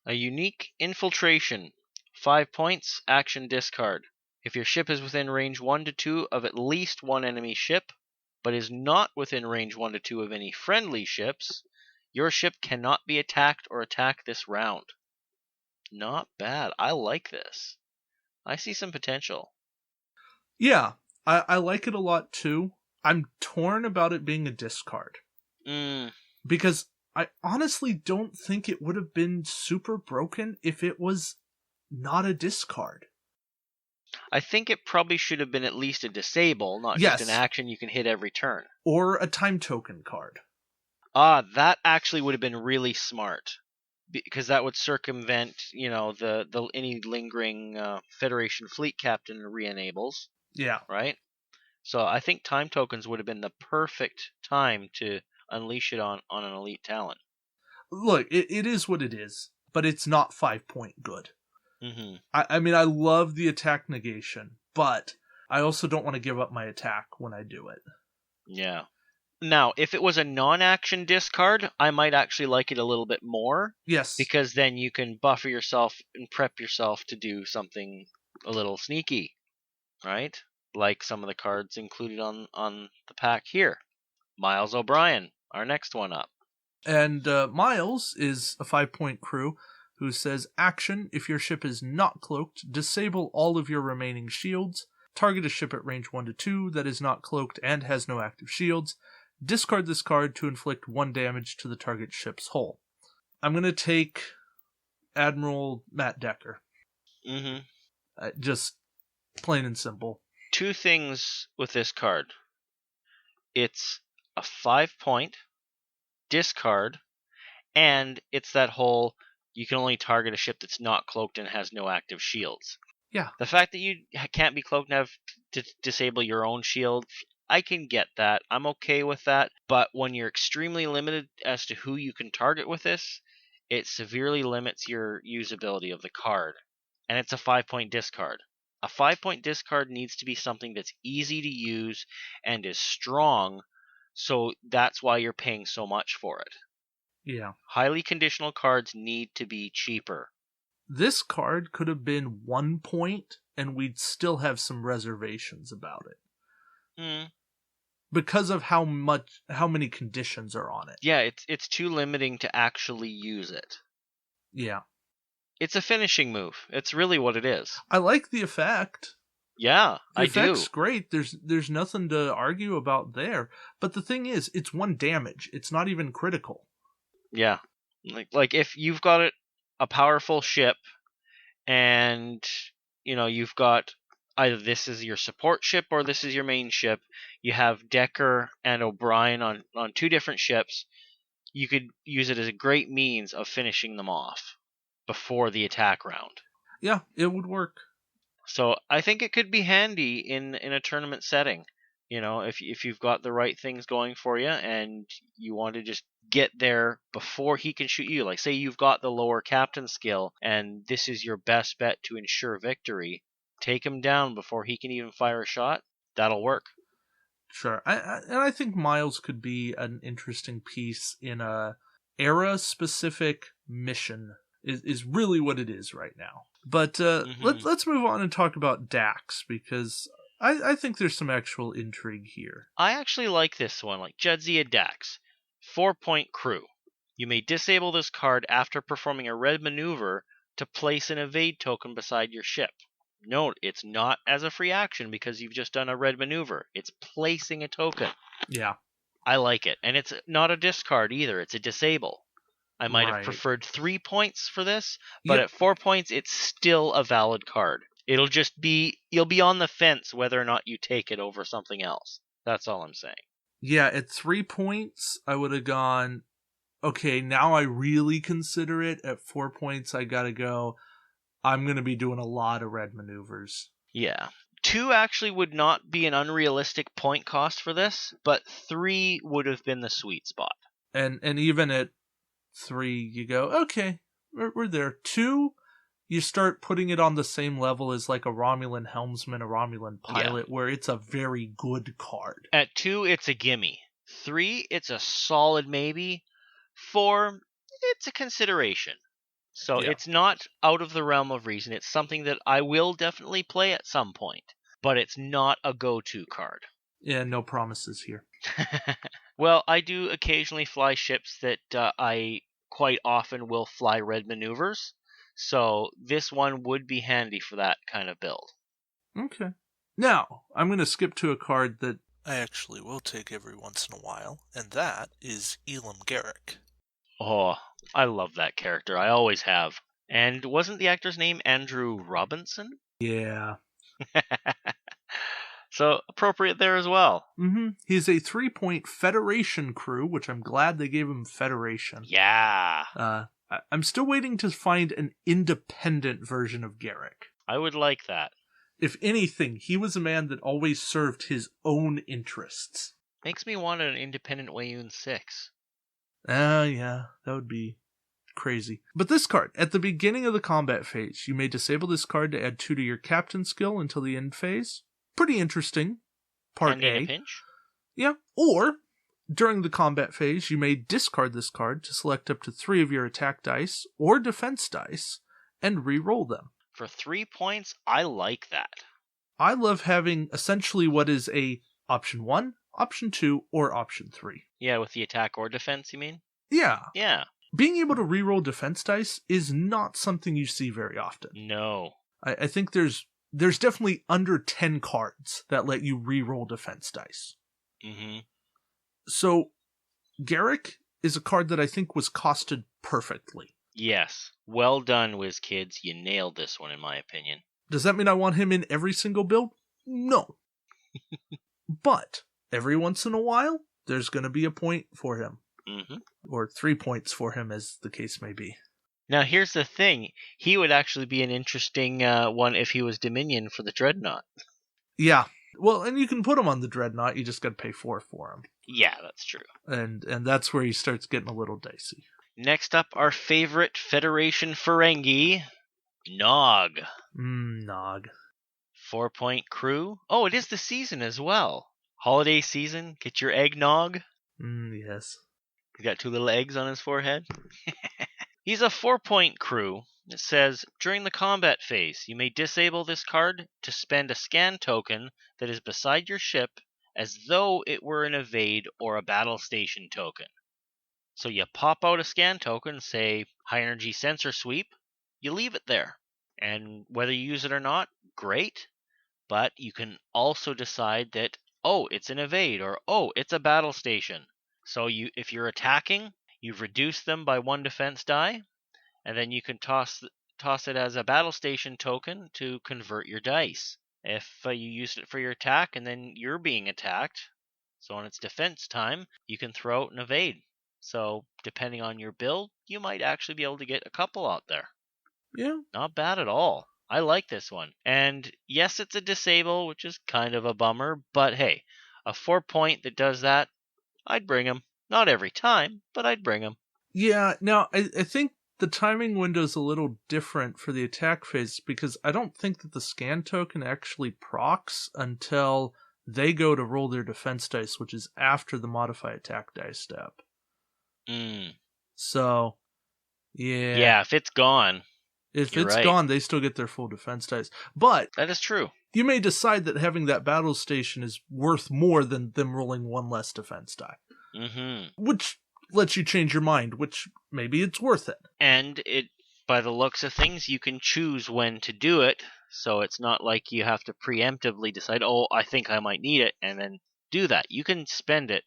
A unique infiltration. 5 points, action discard. If your ship is within range 1 to 2 of at least one enemy ship, but is not within range 1 to 2 of any friendly ships, your ship cannot be attacked or attack this round. Not bad. I like this. I see some potential. Yeah, I like it a lot too. I'm torn about it being a discard. Because I honestly don't think it would have been super broken if it was not a discard. I think it probably should have been at least a disable, not just an action you can hit every turn. Or a time token card. That actually would have been really smart. Because that would circumvent, you know, the any lingering Federation fleet captain re-enables. Yeah. Right? So I think time tokens would have been the perfect time to unleash it on an elite talent. Look, it is what it is, but it's not 5-point good. I mean, I love the attack negation, but I also don't want to give up my attack when I do it. Yeah. Now, if it was a non-action discard, I might actually like it a little bit more. Yes. Because then you can buffer yourself and prep yourself to do something a little sneaky, right? Like some of the cards included on the pack here. Miles O'Brien, our next one up. And Miles is a 5-point crew who says, action, if your ship is not cloaked, disable all of your remaining shields, target a ship at range 1 to 2 that is not cloaked and has no active shields, discard this card to inflict 1 damage to the target ship's hull. I'm going to take Admiral Matt Decker. Just plain and simple. 2 things with this card. It's a 5-point, discard, and it's that whole you can only target a ship that's not cloaked and has no active shields. Yeah. The fact that you can't be cloaked and have to disable your own shield, I can get that. I'm okay with that. But when you're extremely limited as to who you can target with this, it severely limits your usability of the card. And it's a 5-point discard. A 5-point discard needs to be something that's easy to use and is strong, so that's why you're paying so much for it. Yeah. Highly conditional cards need to be cheaper. This card could have been 1 point, and we'd still have some reservations about it. Because of how many conditions are on it. Yeah, it's too limiting to actually use it. Yeah. It's a finishing move. It's really what it is. I like the effect. Yeah, The I do. effect's great. There's nothing to argue about there. But the thing is, it's 1 damage. It's not even critical. Yeah. Like if you've got a powerful ship and you've got either this is your support ship or this is your main ship, you have Decker and O'Brien on 2 different ships, you could use it as a great means of finishing them off before the attack round. Yeah, it would work. So I think it could be handy in a tournament setting. If you've got the right things going for you and you want to just get there before he can shoot you. Like say you've got the lower captain skill and this is your best bet to ensure victory. Take him down before he can even fire a shot. That'll work. Sure. I think Miles could be an interesting piece in a era-specific mission is really what it is right now. But let's move on and talk about Dax, because I think there's some actual intrigue here. I actually like this one, like Jadzia Dax. 4-point crew. You may disable this card after performing a red maneuver to place an evade token beside your ship. Note, it's not as a free action because you've just done a red maneuver. It's placing a token. Yeah. I like it. And it's not a discard either. It's a disable. I might have preferred 3 points for this, but at 4 points, it's still a valid card. It'll just be, you'll be on the fence whether or not you take it over something else. That's all I'm saying. Yeah, at 3 points, I would have gone, okay, now I really consider it. At 4 points, I gotta go, I'm gonna be doing a lot of red maneuvers. Yeah. 2 actually would not be an unrealistic point cost for this, but 3 would have been the sweet spot. And even at 3, you go, okay, we're there. 2, you start putting it on the same level as like a Romulan helmsman, a Romulan pilot, where it's a very good card. At 2, it's a gimme. 3, it's a solid maybe. 4, it's a consideration. So it's not out of the realm of reason. It's something that I will definitely play at some point, but it's not a go-to card. Yeah, no promises here. Well, I do occasionally fly ships that I quite often will fly red maneuvers. So this one would be handy for that kind of build. Okay. Now, I'm going to skip to a card that I actually will take every once in a while, and that is Elam Garrick. Oh, I love that character. I always have. And wasn't the actor's name Andrew Robinson? Yeah. So appropriate there as well. Mm-hmm. He's a 3-point Federation crew, which I'm glad they gave him Federation. Yeah. I'm still waiting to find an independent version of Garrick. I would like that. If anything, he was a man that always served his own interests. Makes me want an independent Wayun 6. Yeah, that would be crazy. But this card, at the beginning of the combat phase, you may disable this card to add 2 to your captain skill until the end phase. Pretty interesting. Part and A. in a pinch? Yeah. Or, during the combat phase, you may discard this card to select up to 3 of your attack dice or defense dice and re-roll them. For 3 points, I like that. I love having essentially what is a option 1, option 2, or option 3. Yeah, with the attack or defense, you mean? Yeah. Yeah. Being able to re-roll defense dice is not something you see very often. No. I think there's definitely under 10 cards that let you re-roll defense dice. Mm-hmm. So, Garrick is a card that I think was costed perfectly. Yes. Well done, WizKids. You nailed this one, in my opinion. Does that mean I want him in every single build? No. But, every once in a while, there's going to be a point for him. Mm-hmm. Or 3 points for him, as the case may be. Now, here's the thing. He would actually be an interesting one if he was Dominion for the Dreadnaught. Yeah. Well, and you can put him on the Dreadnaught, you just got to pay 4 for him. Yeah, that's true. And that's where he starts getting a little dicey. Next up, our favorite Federation Ferengi, Nog. Nog. 4-point crew. Oh, it is the season as well. Holiday season. Get your eggnog. Yes. He's got 2 little eggs on his forehead. He's a 4-point crew. It says, during the combat phase, you may disable this card to spend a scan token that is beside your ship as though it were an evade or a battle station token. So you pop out a scan token, say high energy sensor sweep, you leave it there. And whether you use it or not, great. But you can also decide that, oh, it's an evade, or oh, it's a battle station. So if you're attacking, you've reduced them by 1 defense die, and then you can toss it as a battle station token to convert your dice. If you use it for your attack and then you're being attacked, so on its defense time, you can throw out an evade. So depending on your build, you might actually be able to get a couple out there. Yeah. Not bad at all. I like this one. And yes, it's a disable, which is kind of a bummer, but hey, a 4-point that does that, I'd bring him. Not every time, but I'd bring him. Yeah, now, I think the timing window is a little different for the attack phase, because I don't think that the scan token actually procs until they go to roll their defense dice, which is after the modify attack dice step. So, yeah. Yeah, if it's gone. If it's gone, they still get their full defense dice. But that is true. You may decide that having that battle station is worth more than them rolling 1 less defense die. Mm-hmm. Which lets you change your mind, which maybe it's worth it. And by the looks of things, you can choose when to do it, so it's not like you have to preemptively decide, oh, I think I might need it, and then do that. You can spend it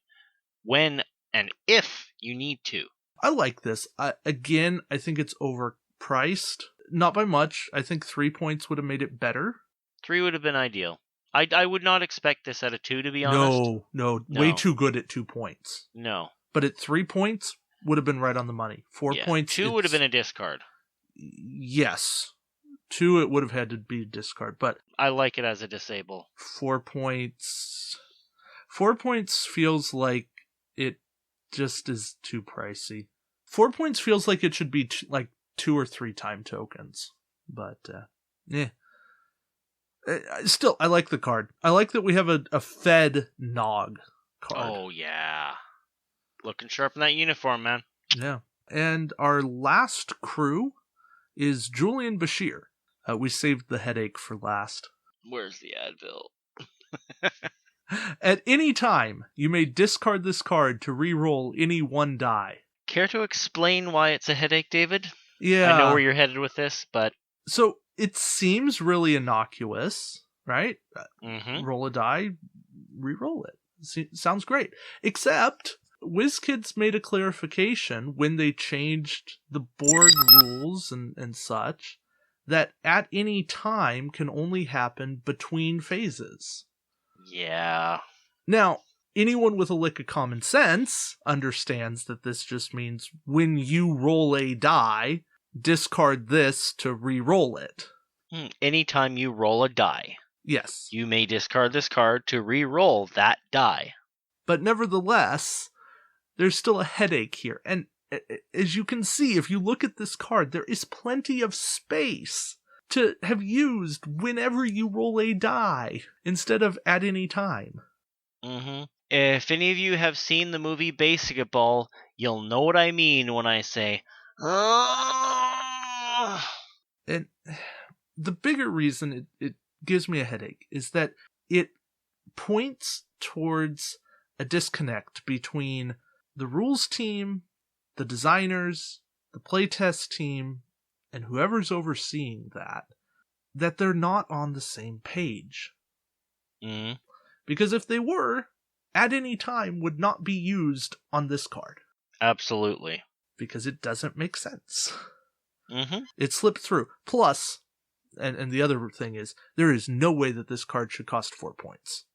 when and if you need to. I like this. I think it's overpriced. Not by much. I think 3 points would have made it better. 3 would have been ideal. I would not expect this at a 2, to be honest. No. Way too good at 2 points. No. But at 3 points, would have been right on the money. 4 points... 2 would have been a discard. Yes. 2, it would have had to be a discard, but... I like it as a disable. 4 points... 4 points feels like it just is too pricey. 4 points feels like it should be like 2 or 3 time tokens. But, still, I like the card. I like that we have a Fed Nog card. Oh, yeah. Looking sharp in that uniform, man. Yeah. And our last crew is Julian Bashir. We saved the headache for last. Where's the Advil? At any time, you may discard this card to re-roll any 1 die. Care to explain why it's a headache, David? Yeah. I know where you're headed with this, but... So, it seems really innocuous, right? Mm-hmm. Roll a die, re-roll it. Sounds great. Except, WizKids made a clarification when they changed the Borg rules and such, that at any time can only happen between phases. Yeah. Now, anyone with a lick of common sense understands that this just means when you roll a die, discard this to re-roll it. Anytime you roll a die. Yes. You may discard this card to re-roll that die. But nevertheless, there's still a headache here. And as you can see, if you look at this card, there is plenty of space to have used whenever you roll a die, instead of at any time. Mm-hmm. If any of you have seen the movie Basketball, you'll know what I mean when I say, And the bigger reason it gives me a headache is that it points towards a disconnect between the rules team, the designers, the playtest team, and whoever's overseeing that they're not on the same page. Mm-hmm. Because if they were, at any time would not be used on this card. Absolutely. Because it doesn't make sense. Mm-hmm. It slipped through. Plus, and the other thing is, there is no way that this card should cost 4 points.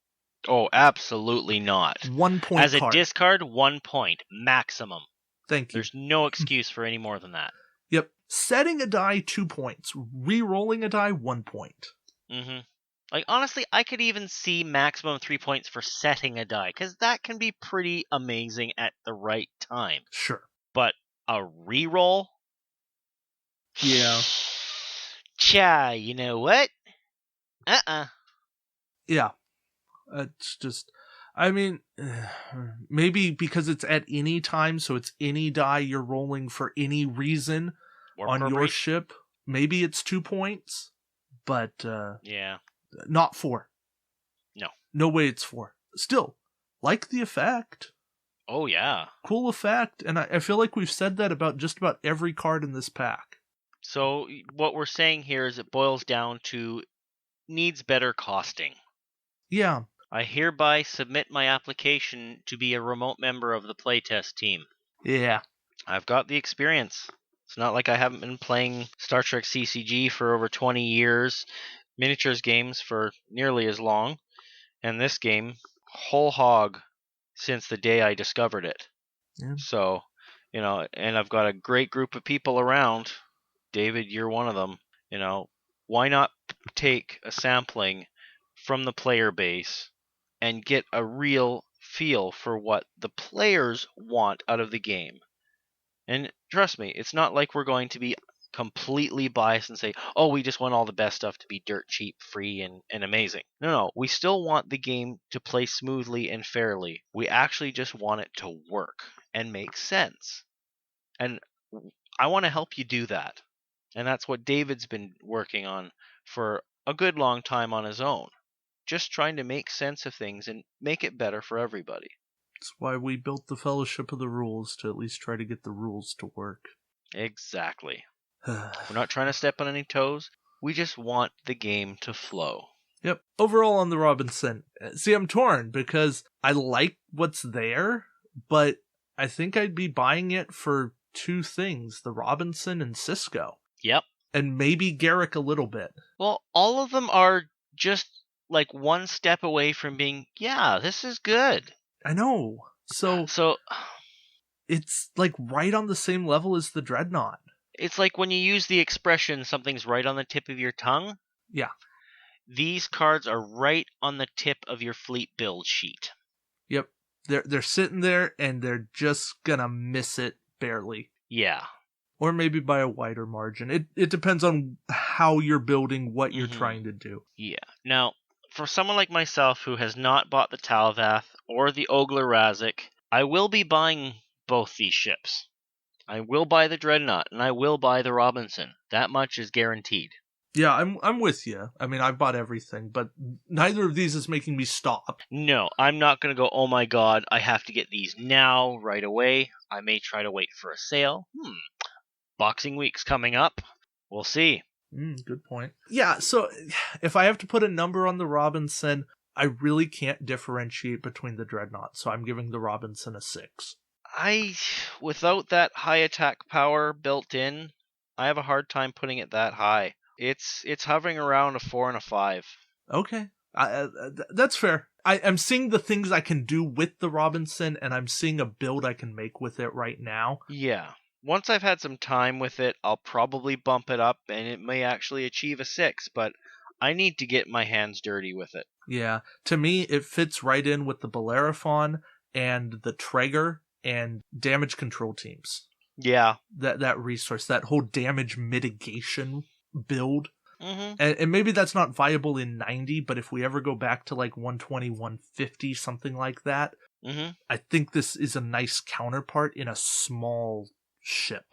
Oh, absolutely not. 1 point As a card. discard, 1 point maximum. Thank you. There's no excuse for any more than that. Yep. Setting a die, 2 points. Re-rolling a die, 1 point. Mm-hmm. Like, honestly, I could even see maximum 3 points for setting a die, because that can be pretty amazing at the right time. Sure. But a re-roll? Yeah. Cha, you know what? Yeah. It's just... I mean, maybe because it's at any time, so it's any die you're rolling for any reason on your ship. Maybe it's 2 points, but yeah, not 4. No. No way it's 4. Still, like the effect. Oh, yeah. Cool effect, and I feel like we've said that about just about every card in this pack. So what we're saying here is it boils down to needs better costing. Yeah. I hereby submit my application to be a remote member of the playtest team. Yeah. I've got the experience. It's not like I haven't been playing Star Trek CCG for over 20 years, miniatures games for nearly as long, and this game, whole hog, since the day I discovered it. Yeah. So, and I've got a great group of people around. David, you're one of them. Why not take a sampling from the player base and get a real feel for what the players want out of the game? And trust me, it's not like we're going to be completely biased and say, oh, we just want all the best stuff to be dirt cheap, free, and amazing. No, we still want the game to play smoothly and fairly. We actually just want it to work and make sense. And I want to help you do that. And that's what David's been working on for a good long time on his own. Just trying to make sense of things and make it better for everybody. That's why we built the Fellowship of the Rules, to at least try to get the rules to work. Exactly. We're not trying to step on any toes. We just want the game to flow. Yep. Overall on the Robinson, see, I'm torn because I like what's there, but I think I'd be buying it for 2 things, the Robinson and Cisco. Yep. And maybe Garrick a little bit. Well, all of them are just like one step away from being, yeah, this is good. I know. So it's like right on the same level as the Dreadnaught. It's like when you use the expression, something's right on the tip of your tongue. Yeah. These cards are right on the tip of your fleet build sheet. Yep. They're sitting there and they're just gonna miss it barely. Yeah. Or maybe by a wider margin. It depends on how you're building, what you're trying to do. Yeah. Now, for someone like myself who has not bought the Talvath or the Ogler Razik, I will be buying both these ships. I will buy the Dreadnaught and I will buy the Robinson. That much is guaranteed. Yeah, I'm with you. I mean, I've bought everything, but neither of these is making me stop. No, I'm not going to go, oh my god, I have to get these now, right away. I may try to wait for a sale. Boxing Week's coming up. We'll see. Good point. Yeah, so if I have to put a number on the Robinson, I really can't differentiate between the Dreadnaught, so I'm giving the Robinson a 6. Without that high attack power built in, I have a hard time putting it that high. It's hovering around a 4 and a 5. Okay. That's fair. I'm seeing the things I can do with the Robinson, and I'm seeing a build I can make with it right now. Yeah. Once I've had some time with it, I'll probably bump it up, and it may actually achieve a 6, but I need to get my hands dirty with it. Yeah. To me, it fits right in with the Bellerophon and the Traeger and damage control teams. Yeah. That resource, that whole damage mitigation build. Mm-hmm. And maybe that's not viable in 90, but if we ever go back to like 120, 150, something like that, I think this is a nice counterpart in a small ship.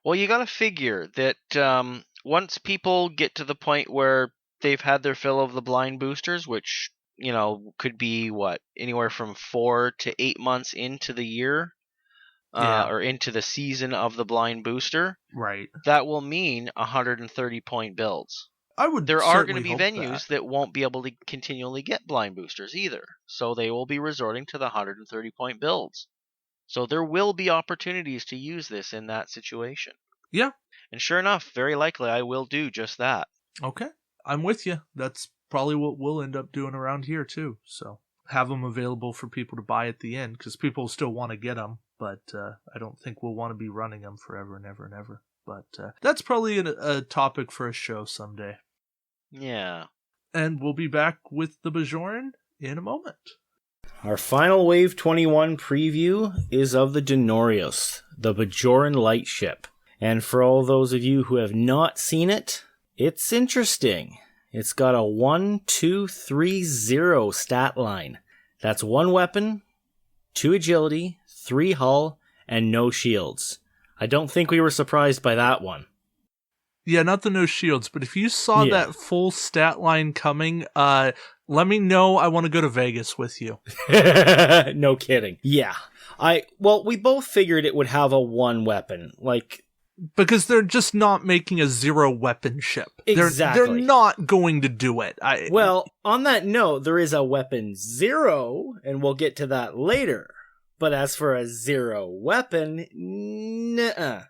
Well, you gotta figure that once people get to the point where they've had their fill of the blind boosters, which, could be, anywhere from 4 to 8 months into the year, or into the season of the blind booster, right? That will mean 130-point builds. There are going to be venues that won't be able to continually get blind boosters either, so they will be resorting to the 130-point builds. So there will be opportunities to use this in that situation. Yeah. And sure enough, very likely I will do just that. Okay. I'm with you. That's probably what we'll end up doing around here too. So have them available for people to buy at the end, because people still want to get them, but I don't think we'll want to be running them forever and ever and ever. But that's probably a topic for a show someday. Yeah. And we'll be back with the Bajoran in a moment. Our final Wave 21 preview is of the Denorios, the Bajoran lightship. And for all those of you who have not seen it, it's interesting. It's got a 1-2-3-0 stat line. That's 1 weapon, 2 agility, 3 hull, and no shields. I don't think we were surprised by that one. Yeah, not the no shields, but if you saw that full stat line coming, let me know. I want to go to Vegas with you. No kidding. Yeah. We both figured it would have a 1 weapon. Because they're just not making a 0 weapon ship. Exactly. They're not going to do it. On that note, there is a weapon 0, and we'll get to that later. But as for a 0 weapon, nuh-uh.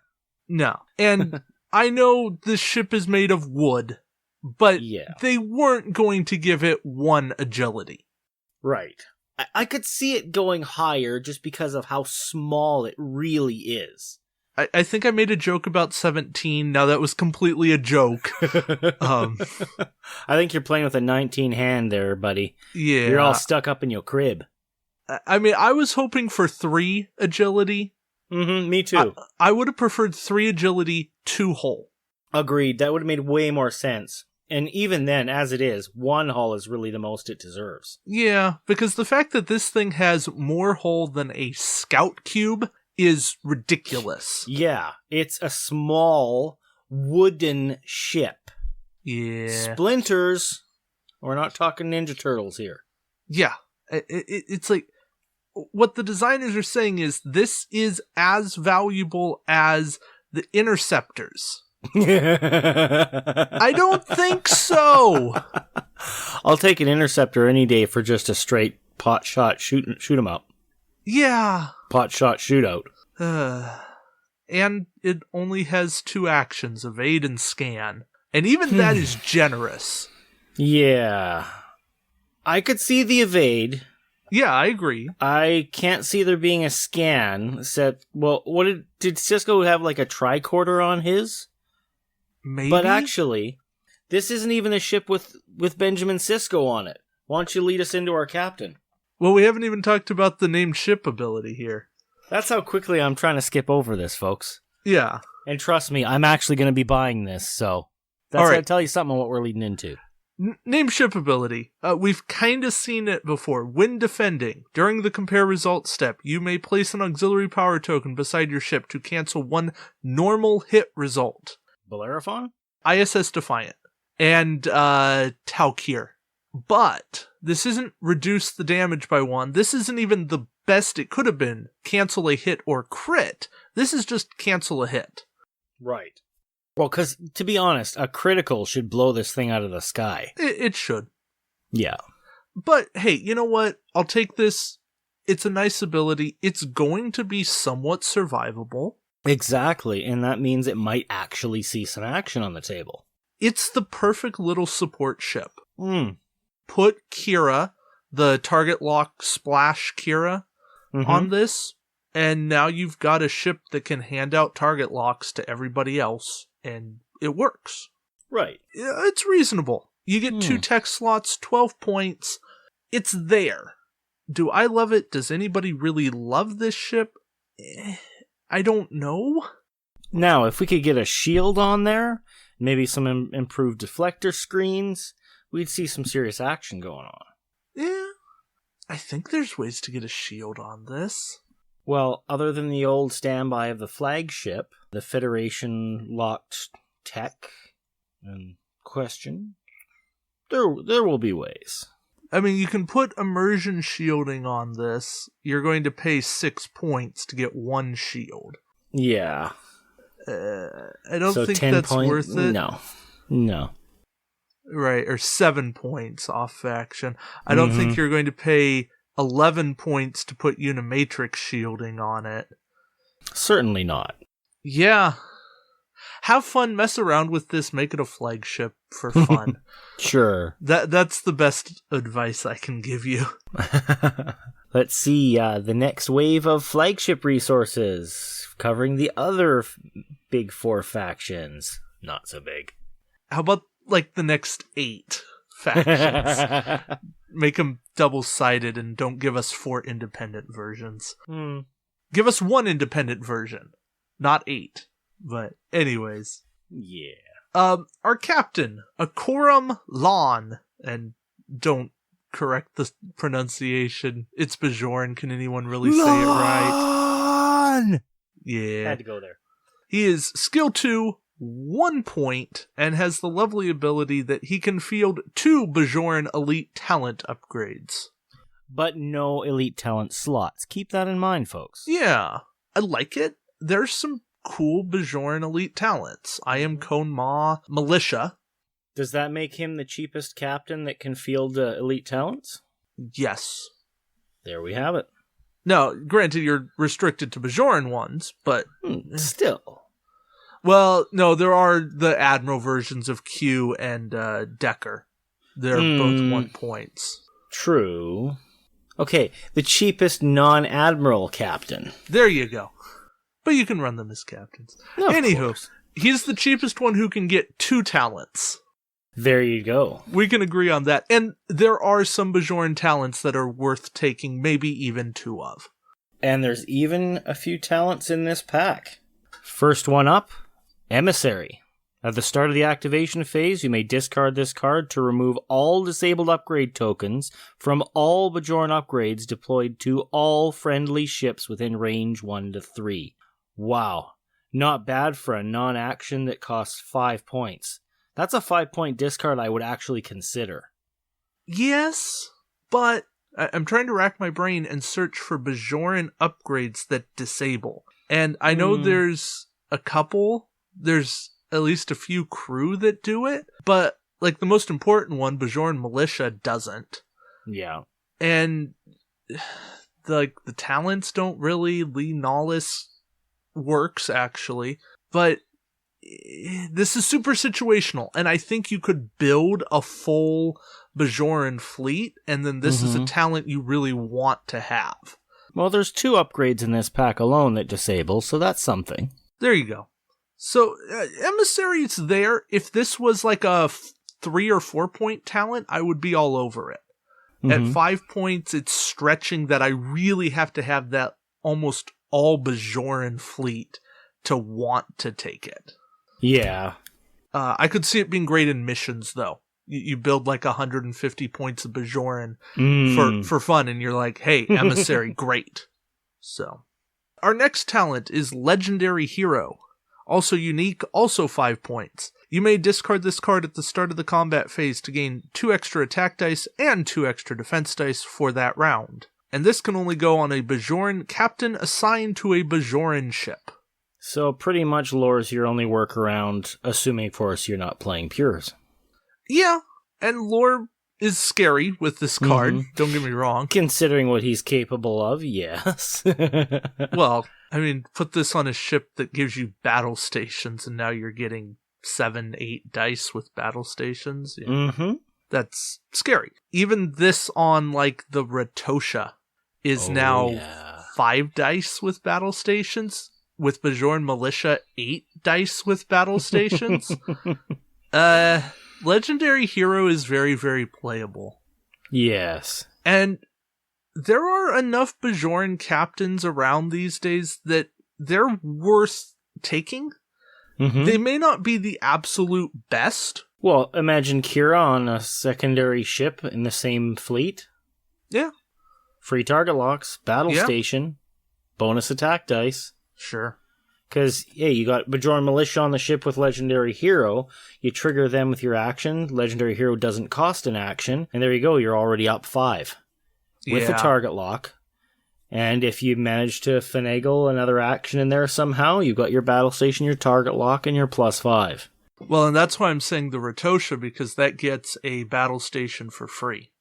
No. And I know this ship is made of wood, but they weren't going to give it 1 agility. Right. I could see it going higher just because of how small it really is. I think I made a joke about 17. Now that was completely a joke. I think you're playing with a 19 hand there, buddy. Yeah. You're all stuck up in your crib. I mean, I was hoping for 3 agility. Mm-hmm, me too. I would have preferred 3 agility, 2 hull. Agreed. That would have made way more sense. And even then, as it is, 1 hull is really the most it deserves. Yeah, because the fact that this thing has more hull than a scout cube is ridiculous. Yeah, it's a small wooden ship. Yeah. Splinters. We're not talking Ninja Turtles here. Yeah. It's like, what the designers are saying is this is as valuable as the Interceptors. I don't think so. I'll take an Interceptor any day for just a straight pot shot shoot 'em up. Yeah. Pot shot shootout. And it only has 2 actions, evade and scan. And even that is generous. Yeah. I could see the evade. Yeah, I agree. I can't see there being a scan, except, did Cisco have like a tricorder on his? Maybe. But actually, this isn't even a ship with Benjamin Sisko on it. Why don't you lead us into our captain? Well, we haven't even talked about the named ship ability here. That's how quickly I'm trying to skip over this, folks. Yeah. And trust me, I'm actually going to be buying this, so that's going to tell you something on what we're leading into. Named ship ability. We've kind of seen it before. When defending, during the compare results step, you may place an auxiliary power token beside your ship to cancel 1 normal hit result. Bellerophon? ISS Defiant. And Taukir. But this isn't reduce the damage by 1. This isn't even the best it could have been. Cancel a hit or crit. This is just cancel a hit. Right. Well, because, to be honest, a critical should blow this thing out of the sky. It should. Yeah. But, hey, you know what? I'll take this. It's a nice ability. It's going to be somewhat survivable. Exactly, and that means it might actually see some action on the table. It's the perfect little support ship. Mm. Put Kira, the target lock splash Kira, on this, and now you've got a ship that can hand out target locks to everybody else, and it works. Right. It's reasonable. You get 2 tech slots, 12 points. It's there. Do I love it? Does anybody really love this ship? I don't know. Now, if we could get a shield on there, maybe some improved deflector screens, we'd see some serious action going on. Yeah. I think there's ways to get a shield on this. Well, other than the old standby of the flagship, the Federation locked tech and question, there will be ways. I mean, you can put immersion shielding on this. You're going to pay 6 points to get 1 shield. Yeah. I don't think that's worth it. No. Right, or 7 points off action. I don't think you're going to pay 11 points to put Unimatrix shielding on it. Certainly not. Yeah. Have fun, mess around with this, make it a flagship for fun. Sure. That's the best advice I can give you. Let's see, the next wave of flagship resources, covering the other big 4 factions. Not so big. How about, like, the next 8 factions? Make them double-sided and don't give us 4 independent versions. Give us 1 independent version, not 8. But anyways. Yeah. Our captain, Acorum Lon, and don't correct the pronunciation. It's Bajoran. Can anyone really say it right? Yeah. Had to go there. He is skill 2, 1 point, and has the lovely ability that he can field 2 Bajoran elite talent upgrades. But no elite talent slots. Keep that in mind, folks. Yeah, I like it. There's some cool Bajoran elite talents. I am Kon Ma Militia. Does that make him the cheapest captain that can field elite talents? Yes. There we have it. Now, granted, you're restricted to Bajoran ones, but... Still. Well, no, there are the Admiral versions of Q and Decker. They're both 1 points. True. Okay, the cheapest non-Admiral captain. There you go. But you can run them as captains. Anywho, he's the cheapest one who can get 2 talents. There you go. We can agree on that. And there are some Bajoran talents that are worth taking maybe even 2 of. And there's even a few talents in this pack. First one up, Emissary. At the start of the activation phase, you may discard this card to remove all disabled upgrade tokens from all Bajoran upgrades deployed to all friendly ships within range 1 to 3. Wow. Not bad for a non-action that costs 5 points. That's a 5-point discard I would actually consider. Yes, but I'm trying to rack my brain and search for Bajoran upgrades that disable. And I know there's a couple. There's at least a few crew that do it. But, like, the most important one, Bajoran Militia, doesn't. Yeah. And, the talents don't really. Lee Nollis works, actually. But this is super situational, and I think you could build a full Bajoran fleet, and then this is a talent you really want to have. Well, there's 2 upgrades in this pack alone that disable, so that's something. There you go. So, Emissary's there. If this was like a 3 or 4 point talent, I would be all over it. At 5 points, it's stretching that I really have to have that almost all Bajoran fleet to want to take it. Yeah. I could see it being great in missions, though. You build like 150 points of Bajoran for fun, and you're like, hey, Emissary, great. So, our next talent is Legendary Hero. Also unique, also 5 points. You may discard this card at the start of the combat phase to gain 2 extra attack dice and 2 extra defense dice for that round. And this can only go on a Bajoran captain assigned to a Bajoran ship. So pretty much lore's your only workaround, assuming, of course, you're not playing pures. Yeah, and lore is scary with this card, don't get me wrong. Considering what he's capable of, yes. Well, I mean, put this on a ship that gives you battle stations, and now you're getting 7, 8 dice with battle stations. Yeah. That's scary. Even this on, like, the Ratosha is now 5 dice with battle stations. With Bajoran Militia, 8 dice with battle stations. Legendary Hero is very, very playable. Yes. And there are enough Bajoran captains around these days that they're worth taking. They may not be the absolute best. Well, imagine Kira on a secondary ship in the same fleet. Yeah. Free target locks, battle station, bonus attack dice. Sure. Because, hey, you got Bajoran Militia on the ship with Legendary Hero. You trigger them with your action. Legendary Hero doesn't cost an action. And there you go, you're already up 5. With a target lock. And if you manage to finagle another action in there somehow, you've got your battle station, your target lock, and your +5. Well, and that's why I'm saying the Ratosha, because that gets a battle station for free.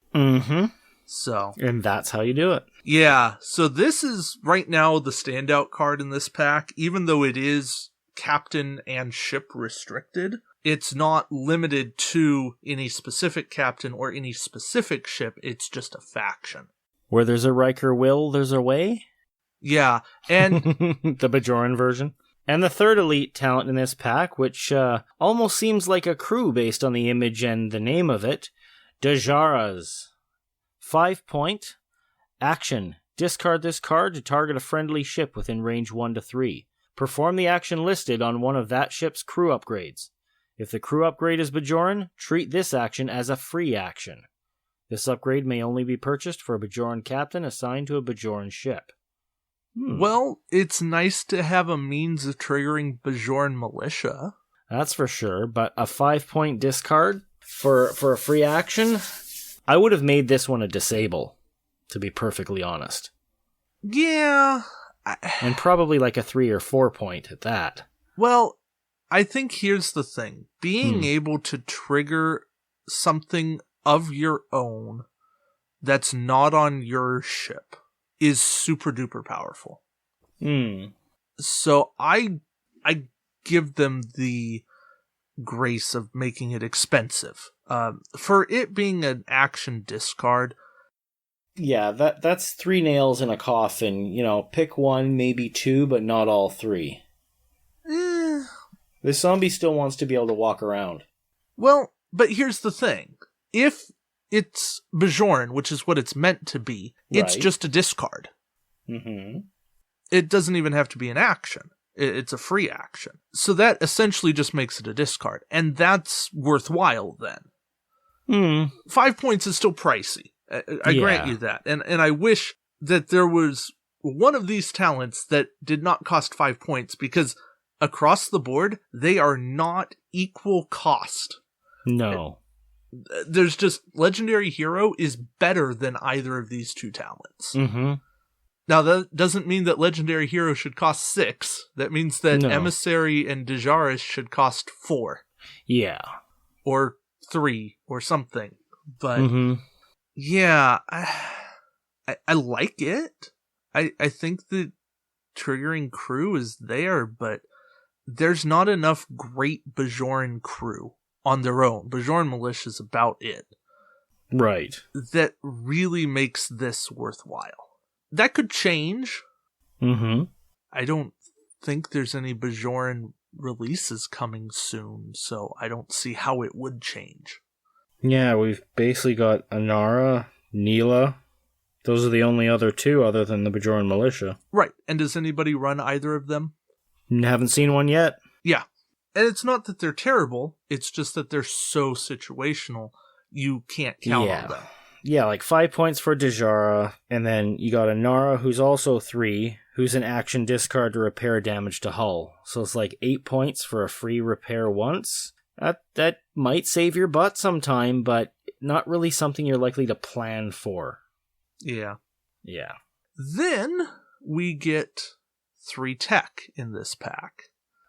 So. And that's how you do it. Yeah, so this is right now the standout card in this pack, even though it is captain and ship restricted. It's not limited to any specific captain or any specific ship. It's just a faction. Where there's a Riker will, there's a way? Yeah, and... the Bajoran version. And the third elite talent in this pack, which almost seems like a crew based on the image and the name of it, Dajaras. 5 point. Action. Discard this card to target a friendly ship within range 1 to 3. Perform the action listed on one of that ship's crew upgrades. If the crew upgrade is Bajoran, treat this action as a free action. This upgrade may only be purchased for a Bajoran captain assigned to a Bajoran ship. Well, it's nice to have a means of triggering Bajoran militia. That's for sure, but a 5 point discard for a free action? I would have made this one a disable, to be perfectly honest. Yeah. And probably like a 3 or 4 point at that. Well, I think here's the thing. Being able to trigger something of your own that's not on your ship is super duper powerful. So I give them the grace of making it expensive. For it being an action discard. Yeah, that's 3 nails in a coffin. You know, pick 1, maybe 2, but not all 3. The zombie still wants to be able to walk around. Well, but here's the thing. If it's Bajoran, which is what it's meant to be, it's just a discard. It doesn't even have to be an action. It's a free action. So that essentially just makes it a discard. And that's worthwhile then. 5 points is still pricey. I grant you that. And I wish that there was one of these talents that did not cost 5 points, because across the board, they are not equal cost. No. There's just Legendary Hero is better than either of these two talents. Now, that doesn't mean that Legendary Hero should cost 6. That means that Emissary and Dajaris should cost 4. Yeah. Or 3, or something. But, yeah, I like it. I think that triggering crew is there, but there's not enough great Bajoran crew on their own. Bajoran militia is about it. Right. That really makes this worthwhile. That could change. I don't think there's any Bajoran releases coming soon, so I don't see how it would change. Yeah, we've basically got Anara, Neela. Those are the only other 2 other than the Bajoran militia. Right, and does anybody run either of them? Haven't seen one yet. Yeah. And it's not that they're terrible, it's just that they're so situational, you can't count on them. Yeah, like 5 points for Dajara, and then you got Anara, who's also 3, who's an action discard to repair damage to hull. So it's like 8 points for a free repair once. That might save your butt sometime, but not really something you're likely to plan for. Yeah. Yeah. Then we get 3 tech in this pack.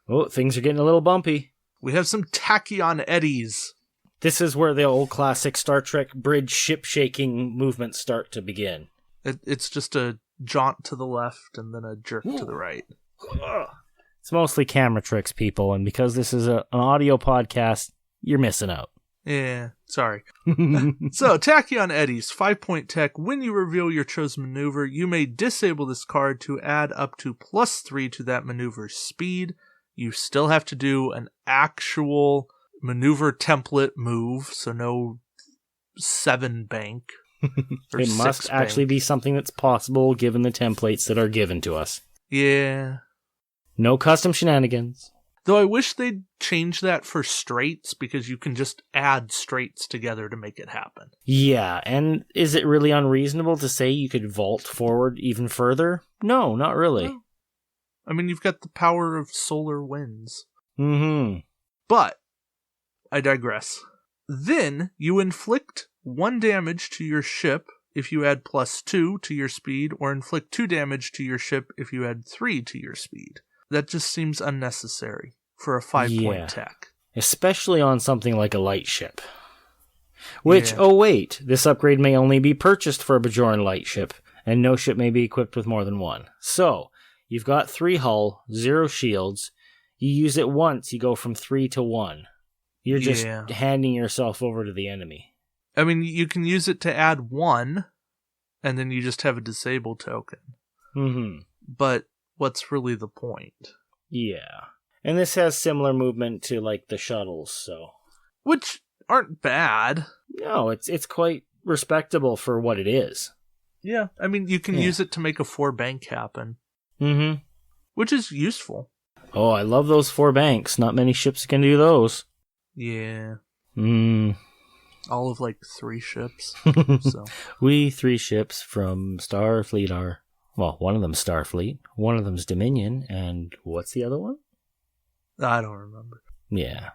Oh, things are getting a little bumpy. We have some tachyon eddies. This is where the old classic Star Trek bridge ship-shaking movements start to begin. It's just a jaunt to the left and then a jerk to the right. It's mostly camera tricks, people, and because this is an audio podcast, you're missing out. Yeah, sorry. So, Tachyon Eddies, 5 point tech. When you reveal your chosen maneuver, you may disable this card to add up to +3 to that maneuver's speed. You still have to do an actual maneuver template move, so no 7 bank. Or it must actually be something that's possible given the templates that are given to us. Yeah. No custom shenanigans. Though I wish they'd change that for straights, because you can just add straights together to make it happen. Yeah, and is it really unreasonable to say you could vault forward even further? No, not really. No. I mean, you've got the power of solar winds. But, I digress. Then, you inflict 1 damage to your ship if you add +2 to your speed, or inflict 2 damage to your ship if you add 3 to your speed. That just seems unnecessary for a 5-point tech. Especially on something like a light ship. Which, oh wait, this upgrade may only be purchased for a Bajoran light ship, and no ship may be equipped with more than 1. So, you've got 3 hull, 0 shields, You use it once, you go from 3 to 1. You're just Yeah. handing yourself over to the enemy. I mean, you can use it to add 1, and then you just have a disable token. Mm-hmm. But what's really the point? Yeah. And this has similar movement to, like, the shuttles, so... Which aren't bad. No, it's quite respectable for what it is. Yeah, I mean, you can use it to make a 4 bank happen. Mm-hmm. Which is useful. Oh, I love those 4 banks. Not many ships can do those. Yeah. Mm. All of, like, 3 ships. So We 3 ships from Starfleet are... Well, one of them's Starfleet, one of them's Dominion, and what's the other one? I don't remember. Yeah.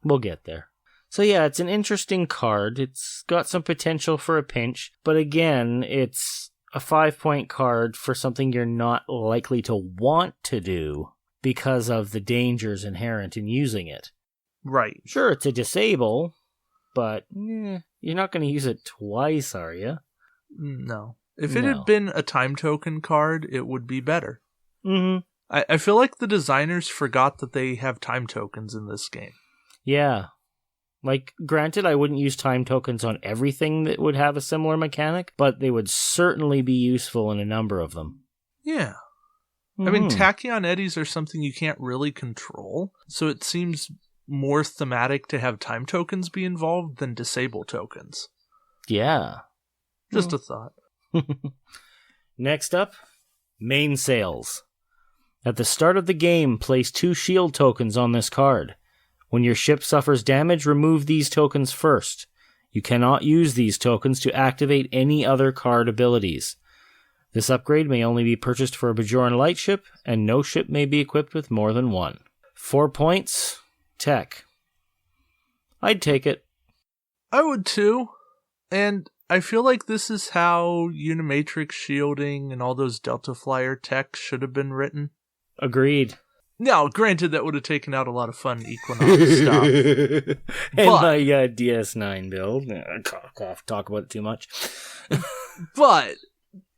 We'll get there. So yeah, it's an interesting card. It's got some potential for a pinch, but again, it's a 5-point card for something you're not likely to want to do because of the dangers inherent in using it. Right. Sure, it's a disable, but you're not going to use it twice, are you? No. If it had been a time token card, it would be better. Mm-hmm. I feel like the designers forgot that they have time tokens in this game. Yeah. Like, granted, I wouldn't use time tokens on everything that would have a similar mechanic, but they would certainly be useful in a number of them. Yeah. Mm-hmm. I mean, tachyon eddies are something you can't really control, so it seems more thematic to have time tokens be involved than disable tokens. Yeah. Just a thought. Next up, mainsails. At the start of the game, place 2 shield tokens on this card. When your ship suffers damage, remove these tokens first. You cannot use these tokens to activate any other card abilities. This upgrade may only be purchased for a Bajoran lightship, and no ship may be equipped with more than 1. 4 points, tech. I'd take it. I would too. And I feel like this is how Unimatrix shielding and all those Delta Flyer tech should have been written. Agreed. Now, granted, that would have taken out a lot of fun Equinox stuff. And my DS9 build. Talk about it too much. But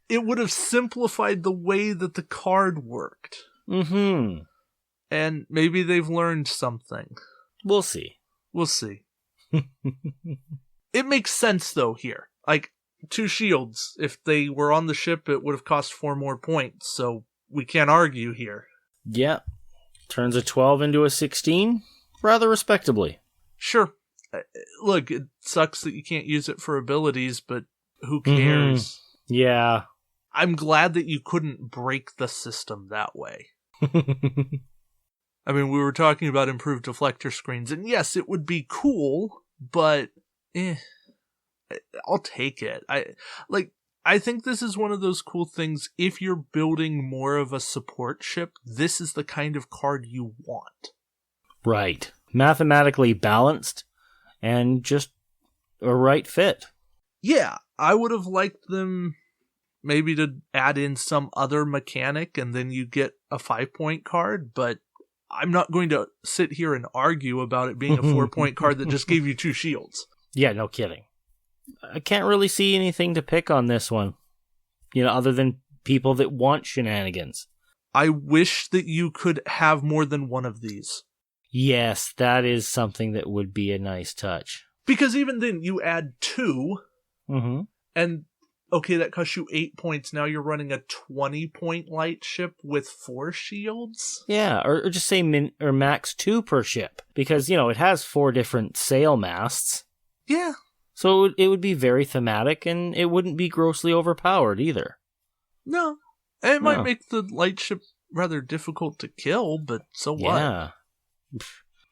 it would have simplified the way that the card worked. Mm-hmm. And maybe they've learned something. We'll see. We'll see. It makes sense, though, here. Like, 2 shields. If they were on the ship, it would have cost 4 more points, so we can't argue here. Yeah. Turns a 12 into a 16, rather respectably. Sure. Look, it sucks that you can't use it for abilities, but who cares? Mm-hmm. Yeah. I'm glad that you couldn't break the system that way. I mean, we were talking about improved deflector screens, and yes, it would be cool, but I'll take it. I think this is one of those cool things. If you're building more of a support ship, this is the kind of card you want. Right. Mathematically balanced and just a right fit. Yeah, I would have liked them maybe to add in some other mechanic and then you get a 5-point card, but I'm not going to sit here and argue about it being a 4-point card that just gave you 2 shields. Yeah, no kidding. I can't really see anything to pick on this one, other than people that want shenanigans. I wish that you could have more than one of these. Yes, that is something that would be a nice touch. Because even then, you add 2, and okay, that costs you 8 points. Now you're running a 20-point light ship with 4 shields? Yeah, or just say max 2 per ship, because, it has 4 different sail masts. Yeah. So it would be very thematic, and it wouldn't be grossly overpowered either. No. It might make the lightship rather difficult to kill, but so what? Yeah.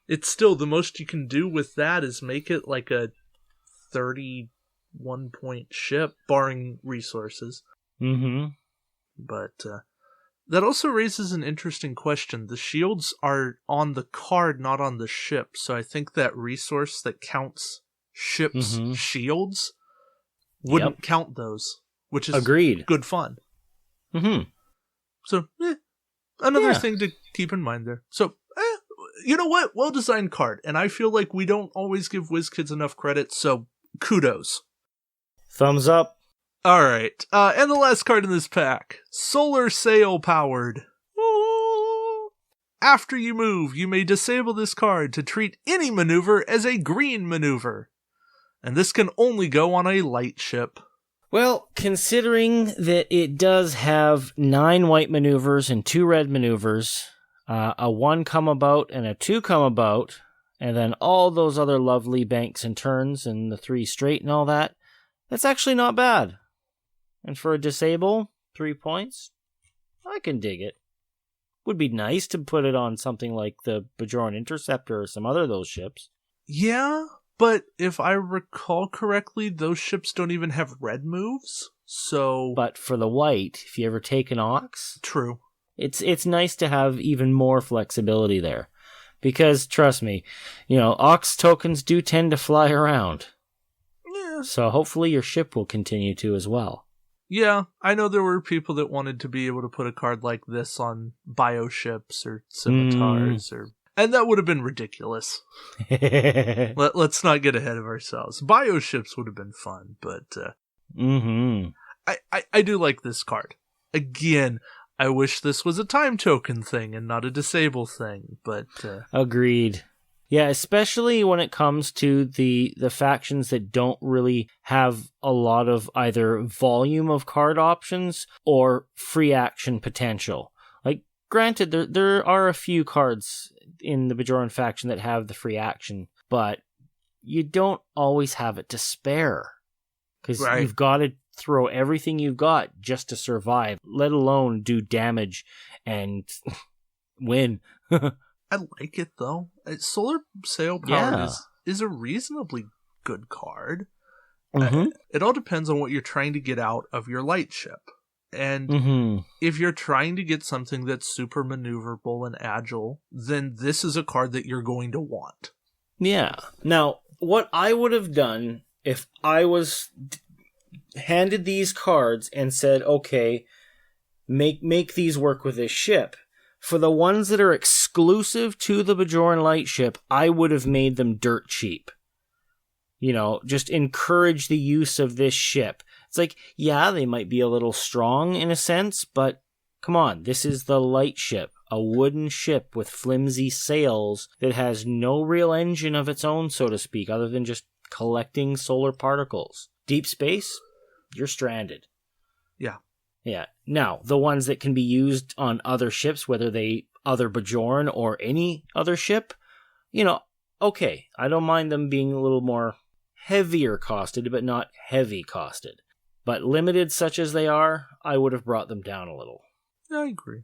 It's still, the most you can do with that is make it like a 31-point ship, barring resources. Mm-hmm. But that also raises an interesting question. The shields are on the card, not on the ship, so I think that resource that counts ships' shields wouldn't count those, which is agreed. Good fun. Mm-hmm. So, another thing to keep in mind there. So, you know what? Well-designed card, and I feel like we don't always give WizKids enough credit, so kudos. Thumbs up. All right, and the last card in this pack, Solar Sail Powered. Ooh. After you move, you may disable this card to treat any maneuver as a green maneuver. And this can only go on a light ship. Well, considering that it does have 9 white maneuvers and 2 red maneuvers, a 1 come about and a 2 come about, and then all those other lovely banks and turns and the 3 straight and all that, that's actually not bad. And for a disable, 3 points, I can dig it. Would be nice to put it on something like the Bajoran Interceptor or some other of those ships. Yeah, but if I recall correctly, those ships don't even have red moves, so... But for the white, if you ever take an Ox... True. It's nice to have even more flexibility there. Because, trust me, Ox tokens do tend to fly around. Yeah. So hopefully your ship will continue to as well. Yeah, I know there were people that wanted to be able to put a card like this on bioships or scimitars, and that would have been ridiculous. Let's not get ahead of ourselves. Bioships would have been fun, but I do like this card. Again, I wish this was a time token thing and not a disable thing, but... Agreed. Yeah, especially when it comes to the factions that don't really have a lot of either volume of card options or free action potential. Like, granted, there are a few cards in the Bajoran faction that have the free action, but you don't always have it to spare. Because you've got to throw everything you've got just to survive, let alone do damage and win. I like it, though. Solar Sail Power is a reasonably good card. It all depends on what you're trying to get out of your light ship. And if you're trying to get something that's super maneuverable and agile, then this is a card that you're going to want. Yeah. Now, what I would have done if I was handed these cards and said, okay, make these work with this ship, for the ones that are exclusive to the Bajoran Lightship, I would have made them dirt cheap. Just encourage the use of this ship. It's like, yeah, they might be a little strong in a sense, but come on, this is the Lightship, a wooden ship with flimsy sails that has no real engine of its own, so to speak, other than just collecting solar particles. Deep space, you're stranded. Yeah. Yeah. Now, the ones that can be used on other ships, whether they other Bajoran or any other ship, okay, I don't mind them being a little more heavier costed, but not heavy costed. But limited such as they are, I would have brought them down a little. I agree.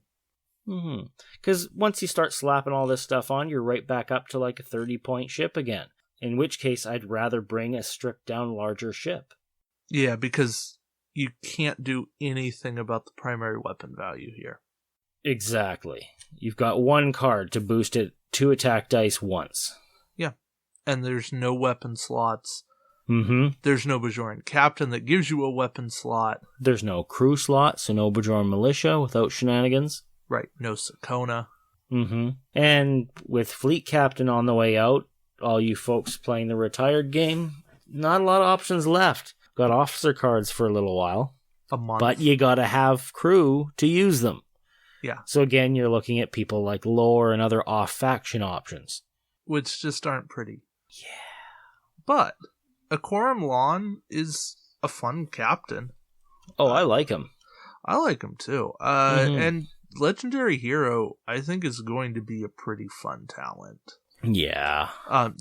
Because once you start slapping all this stuff on, you're right back up to like a 30-point ship again. In which case, I'd rather bring a stripped-down larger ship. Yeah, because you can't do anything about the primary weapon value here. Exactly. You've got 1 card to boost it 2 attack dice once. Yeah. And there's no weapon slots. There's no Bajoran captain that gives you a weapon slot. There's no crew slot, so no Bajoran militia without shenanigans. Right. No Sakona. And with fleet captain on the way out, all you folks playing the retired game, not a lot of options left. Got officer cards for a little while. A month. But you gotta have crew to use them. Yeah. So again, you're looking at people like Lore and other off-faction options. Which just aren't pretty. Yeah. But Akoram Lon is a fun captain. Oh, I like him. I like him too. And Legendary Hero, I think, is going to be a pretty fun talent. Yeah.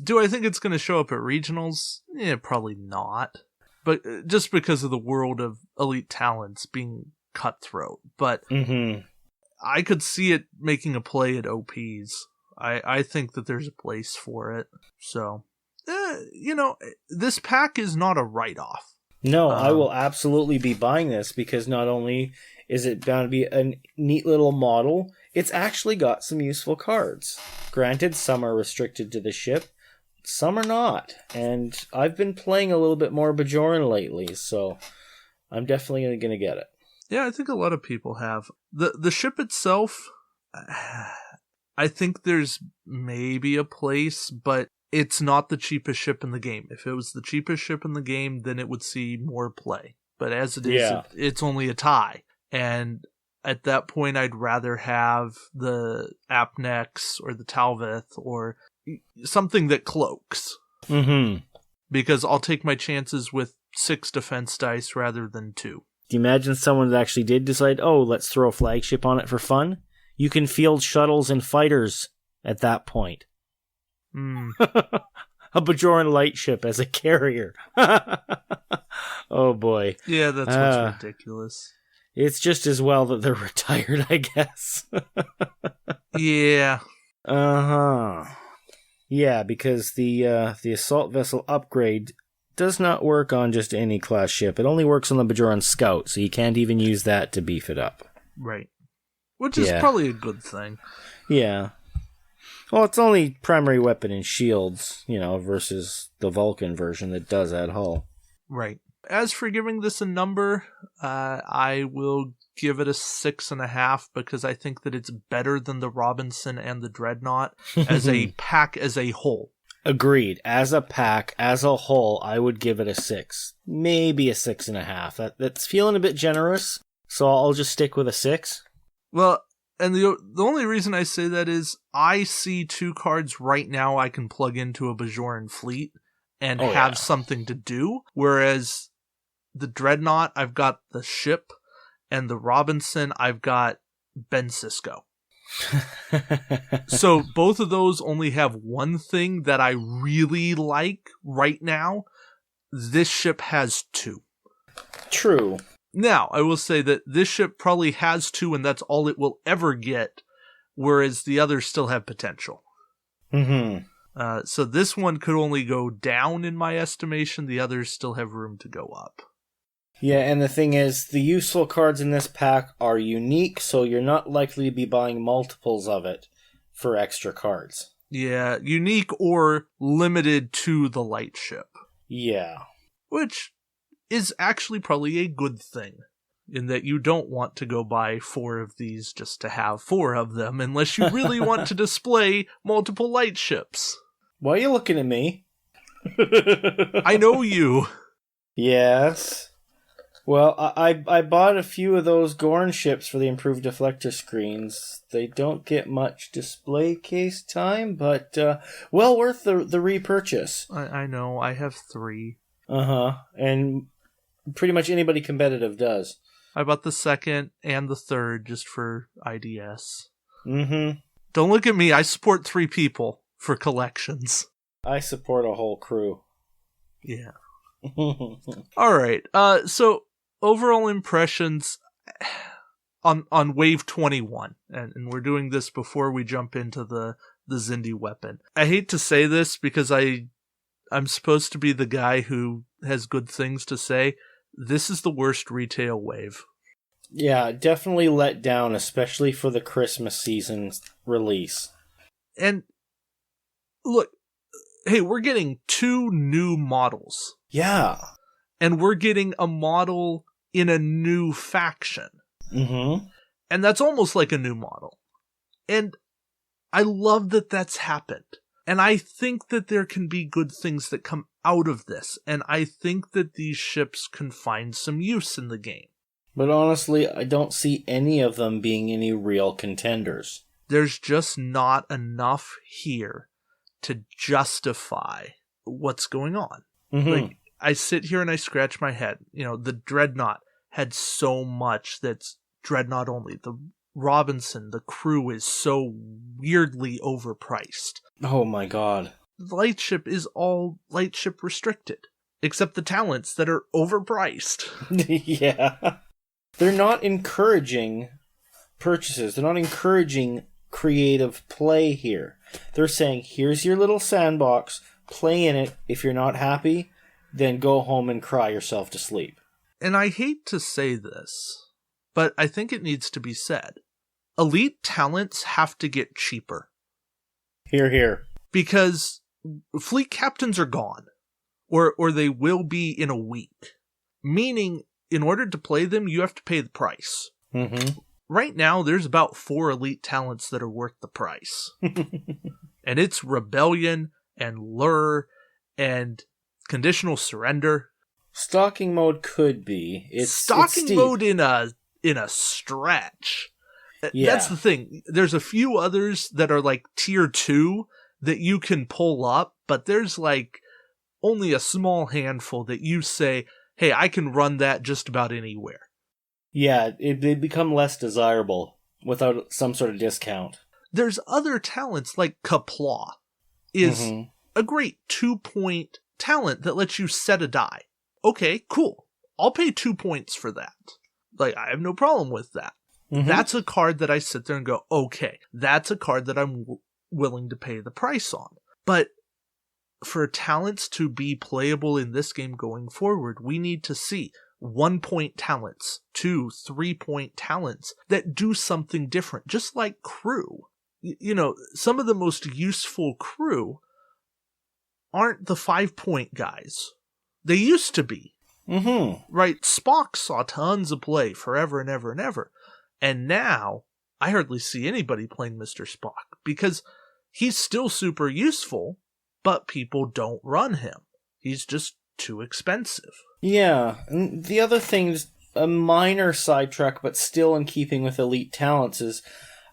Do I think it's going to show up at regionals? Yeah, probably not. But just because of the world of elite talents being cutthroat. But I could see it making a play at OPs. I think that there's a place for it. So, this pack is not a write-off. No, I will absolutely be buying this because not only is it bound to be a neat little model, it's actually got some useful cards. Granted, some are restricted to the ship, some are not. And I've been playing a little bit more Bajoran lately, so I'm definitely going to get it. Yeah, I think a lot of people have. The ship itself, I think there's maybe a place, but it's not the cheapest ship in the game. If it was the cheapest ship in the game, then it would see more play. But as it is, it's only a tie. And at that point I'd rather have the Apnex or the Talvith or something that cloaks. Mm-hmm. Because I'll take my chances with 6 defense dice rather than 2. Do you imagine someone that actually did decide, oh, let's throw a flagship on it for fun? You can field shuttles and fighters at that point. A Bajoran lightship as a carrier. Oh boy. Yeah, that's what's ridiculous. It's just as well that they're retired, I guess. Yeah. Uh-huh. Yeah, because the assault vessel upgrade does not work on just any class ship. It only works on the Bajoran Scout, so you can't even use that to beef it up. Right. Which is probably a good thing. Yeah. Well, it's only primary weapon and shields, versus the Vulcan version that does add hull. Right. As for giving this a number, I will give it a 6.5 because I think that it's better than the Robinson and the Dreadnaught as a pack as a whole. Agreed. As a pack, as a whole, I would give it a 6. Maybe a 6.5. That's feeling a bit generous, so I'll just stick with a 6. Well, and the only reason I say that is I see 2 cards right now I can plug into a Bajoran fleet and have something to do, whereas the Dreadnaught, I've got the ship, and the Robinson, I've got Ben Sisko. So both of those only have one thing that I really like right now. This ship has 2. True. Now, I will say that this ship probably has 2 and that's all it will ever get, whereas the others still have potential. Mm-hmm. So this one could only go down in my estimation. The others still have room to go up. Yeah, and the thing is, the useful cards in this pack are unique, so you're not likely to be buying multiples of it for extra cards. Yeah, unique or limited to the light ship. Yeah. Which is actually probably a good thing, in that you don't want to go buy 4 of these just to have 4 of them, unless you really want to display multiple light ships. Why are you looking at me? I know you. Yes. Well, I bought a few of those Gorn ships for the improved deflector screens. They don't get much display case time, but well worth the repurchase. I know, I have 3. Uh-huh, and pretty much anybody competitive does. I bought the 2nd and the 3rd just for IDS. Mm-hmm. Don't look at me, I support 3 people for collections. I support a whole crew. Yeah. Alright, so overall impressions on Wave 21, and we're doing this before we jump into the Zindi weapon. I hate to say this because I'm supposed to be the guy who has good things to say. This is the worst retail wave. Yeah, definitely let down, especially for the Christmas season release. And look, hey, we're getting 2 new models. Yeah. And we're getting a model in a new faction. Mm-hmm. And that's almost like a new model. And I love that that's happened. And I think that there can be good things that come out of this. And I think that these ships can find some use in the game. But honestly, I don't see any of them being any real contenders. There's just not enough here to justify what's going on. Mm-hmm. Like, I sit here and I scratch my head. The Dreadnaught had so much that's Dreadnaught only. The Robinson, the crew is so weirdly overpriced. Oh my god. The Lightship is all Lightship restricted, except the talents that are overpriced. Yeah. They're not encouraging purchases. They're not encouraging creative play here. They're saying, here's your little sandbox, play in it. If you're not happy, then go home and cry yourself to sleep. And I hate to say this, but I think it needs to be said. Elite talents have to get cheaper. Hear, hear. Because fleet captains are gone. Or they will be in a week. Meaning, in order to play them, you have to pay the price. Mm-hmm. Right now, there's about 4 elite talents that are worth the price. And it's Rebellion, and Lure, and Conditional Surrender. Stalking mode could be. Stalking mode in a in a stretch. Yeah. That's the thing. There's a few others that are like tier 2 that you can pull up, but there's like only a small handful that you say, hey, I can run that just about anywhere. Yeah, they become less desirable without some sort of discount. There's other talents like Kaplaw is a great 2-point talent that lets you set a die. Okay, cool. I'll pay 2 points for that. Like, I have no problem with that. That's a card that I sit there and go, okay, that's a card that I'm willing to pay the price on. But for talents to be playable in this game going forward, we need to see 1-point talents, 2, 3-point talents that do something different, just like crew. You know, some of the most useful crew aren't the 5-point guys. They used to be. Right? Spock saw tons of play forever and ever and ever. And now, I hardly see anybody playing Mr. Spock, because he's still super useful, but people don't run him. He's just too expensive. Yeah, and the other thing, just a minor sidetrack, but still in keeping with elite talents, is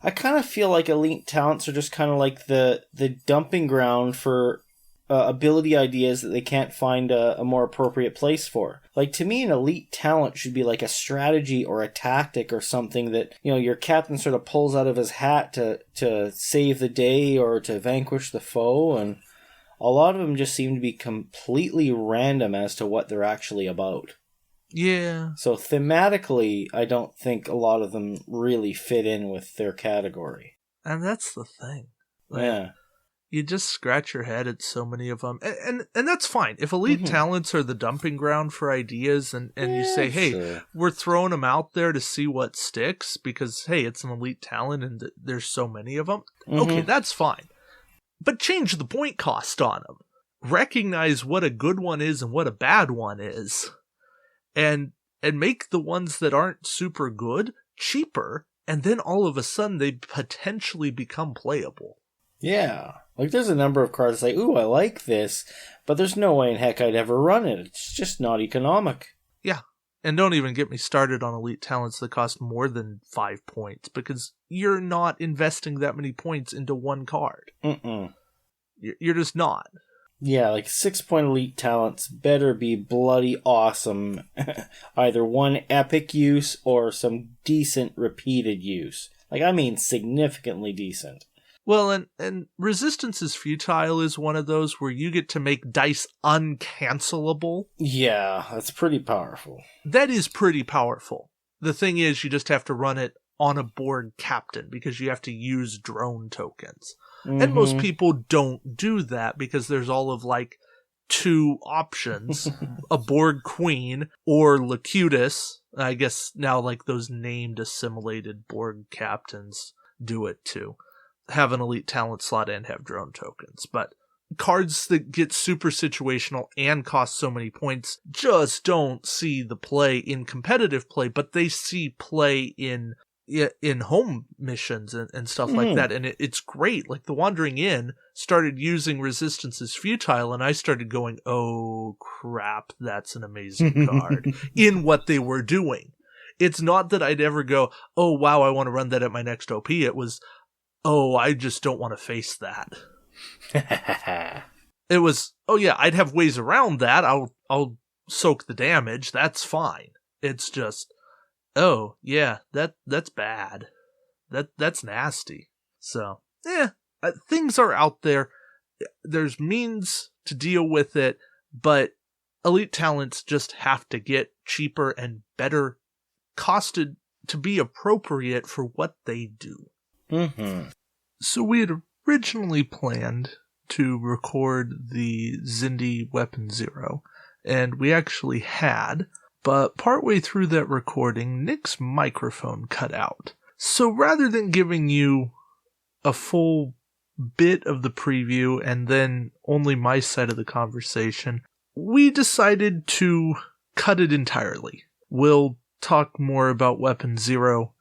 I kind of feel like elite talents are just kind of like the dumping ground for ability ideas that they can't find a more appropriate place for. Like, to me, an elite talent should be like a strategy or a tactic or something that, you know, your captain sort of pulls out of his hat to save the day or to vanquish the foe, and a lot of them just seem to be completely random as to what they're actually about. Yeah. So thematically, I don't think a lot of them really fit in with their category. And that's the thing. Like, yeah. You just scratch your head at so many of them. And that's fine. If elite talents are the dumping ground for ideas and you say, hey, we're throwing them out there to see what sticks because, hey, it's an elite talent and there's so many of them. Okay, that's fine. But change the point cost on them. Recognize what a good one is and what a bad one is. And make the ones that aren't super good cheaper. And then all of a sudden they potentially become playable. Yeah. Like, there's a number of cards that say, ooh, I like this, but there's no way in heck I'd ever run it. It's just not economic. Yeah. And don't even get me started on elite talents that cost more than 5 points, because you're not investing that many points into one card. You're just not. Yeah, like 6-point elite talents better be bloody awesome. Either one epic use or some decent repeated use. Like, I mean significantly decent. Well, and Resistance is Futile is one of those where you get to make dice uncancelable. Yeah, that's pretty powerful. That is pretty powerful. The thing is, you just have to run it on a board captain because you have to use drone tokens. And most people don't do that because there's all of like 2 options, a board queen or Locutus. I guess now like those named assimilated board captains do it too. Have an elite talent slot and have drone tokens. But cards that get super situational and cost so many points just don't see the play in competitive play, but they see play in home missions and stuff like that. And it's great. Like the Wandering Inn started using Resistance as Futile, and I started going, oh crap, that's an amazing card in what they were doing. It's not that I'd ever go, oh wow, I want to run that at my next OP. It was, oh, I just don't want to face that. It was, oh yeah, I'd have ways around that. I'll soak the damage. That's fine. It's just, oh yeah, that's bad. That's nasty. So, things are out there. There's means to deal with it, but elite talents just have to get cheaper and better costed to be appropriate for what they do. So we had originally planned to record the Xindi Weapon Zero, and we actually had, but partway through that recording, Nick's microphone cut out. So rather than giving you a full bit of the preview and then only my side of the conversation, we decided to cut it entirely. We'll talk more about Weapon Zero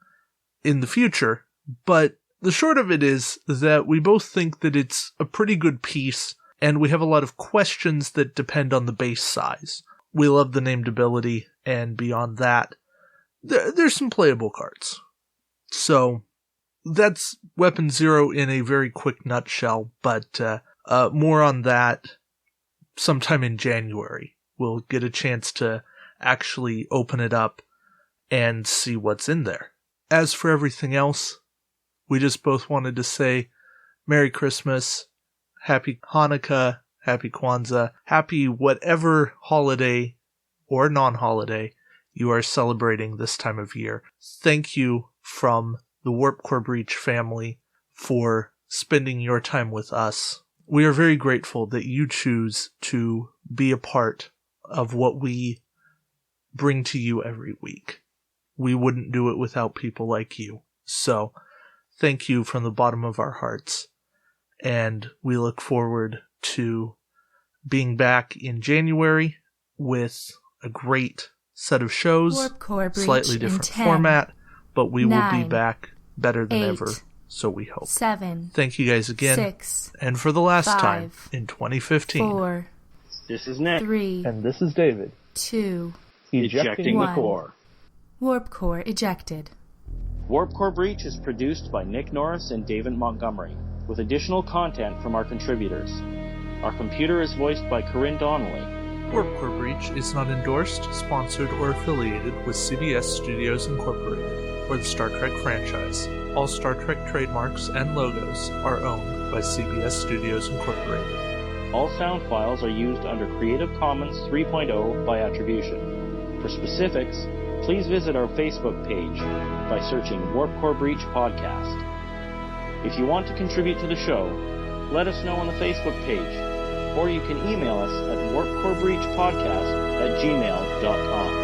in the future, but the short of it is that we both think that it's a pretty good piece, and we have a lot of questions that depend on the base size. We love the named ability, and beyond that, there's some playable cards. So that's Weapon Zero in a very quick nutshell, but more on that sometime in January. We'll get a chance to actually open it up and see what's in there. As for everything else, we just both wanted to say Merry Christmas, Happy Hanukkah, Happy Kwanzaa, Happy whatever holiday or non-holiday you are celebrating this time of year. Thank you from the Warp Core Breach family for spending your time with us. We are very grateful that you choose to be a part of what we bring to you every week. We wouldn't do it without people like you. So, thank you from the bottom of our hearts. And we look forward to being back in January with a great set of shows, Warp Core Breach slightly different 10, format, but we 9, will be back better than 8, ever, so we hope. 7, Thank you guys again, 6, and for the last 5, time in 2015. 4, This is Nick. 3, And this is David. 2, Ejecting the 1. core. Warp Core ejected. Warp Core Breach is produced by Nick Norris and David Montgomery, with additional content from our contributors. Our computer is voiced by Corinne Donnelly. Warp Core Breach is not endorsed, sponsored, or affiliated with CBS Studios Incorporated or the Star Trek franchise. All Star Trek trademarks and logos are owned by CBS Studios Incorporated. All sound files are used under Creative Commons 3.0 by attribution. For specifics, please visit our Facebook page by searching Warp Core Breach Podcast. If you want to contribute to the show, let us know on the Facebook page, or you can email us at warpcorebreachpodcast@gmail.com.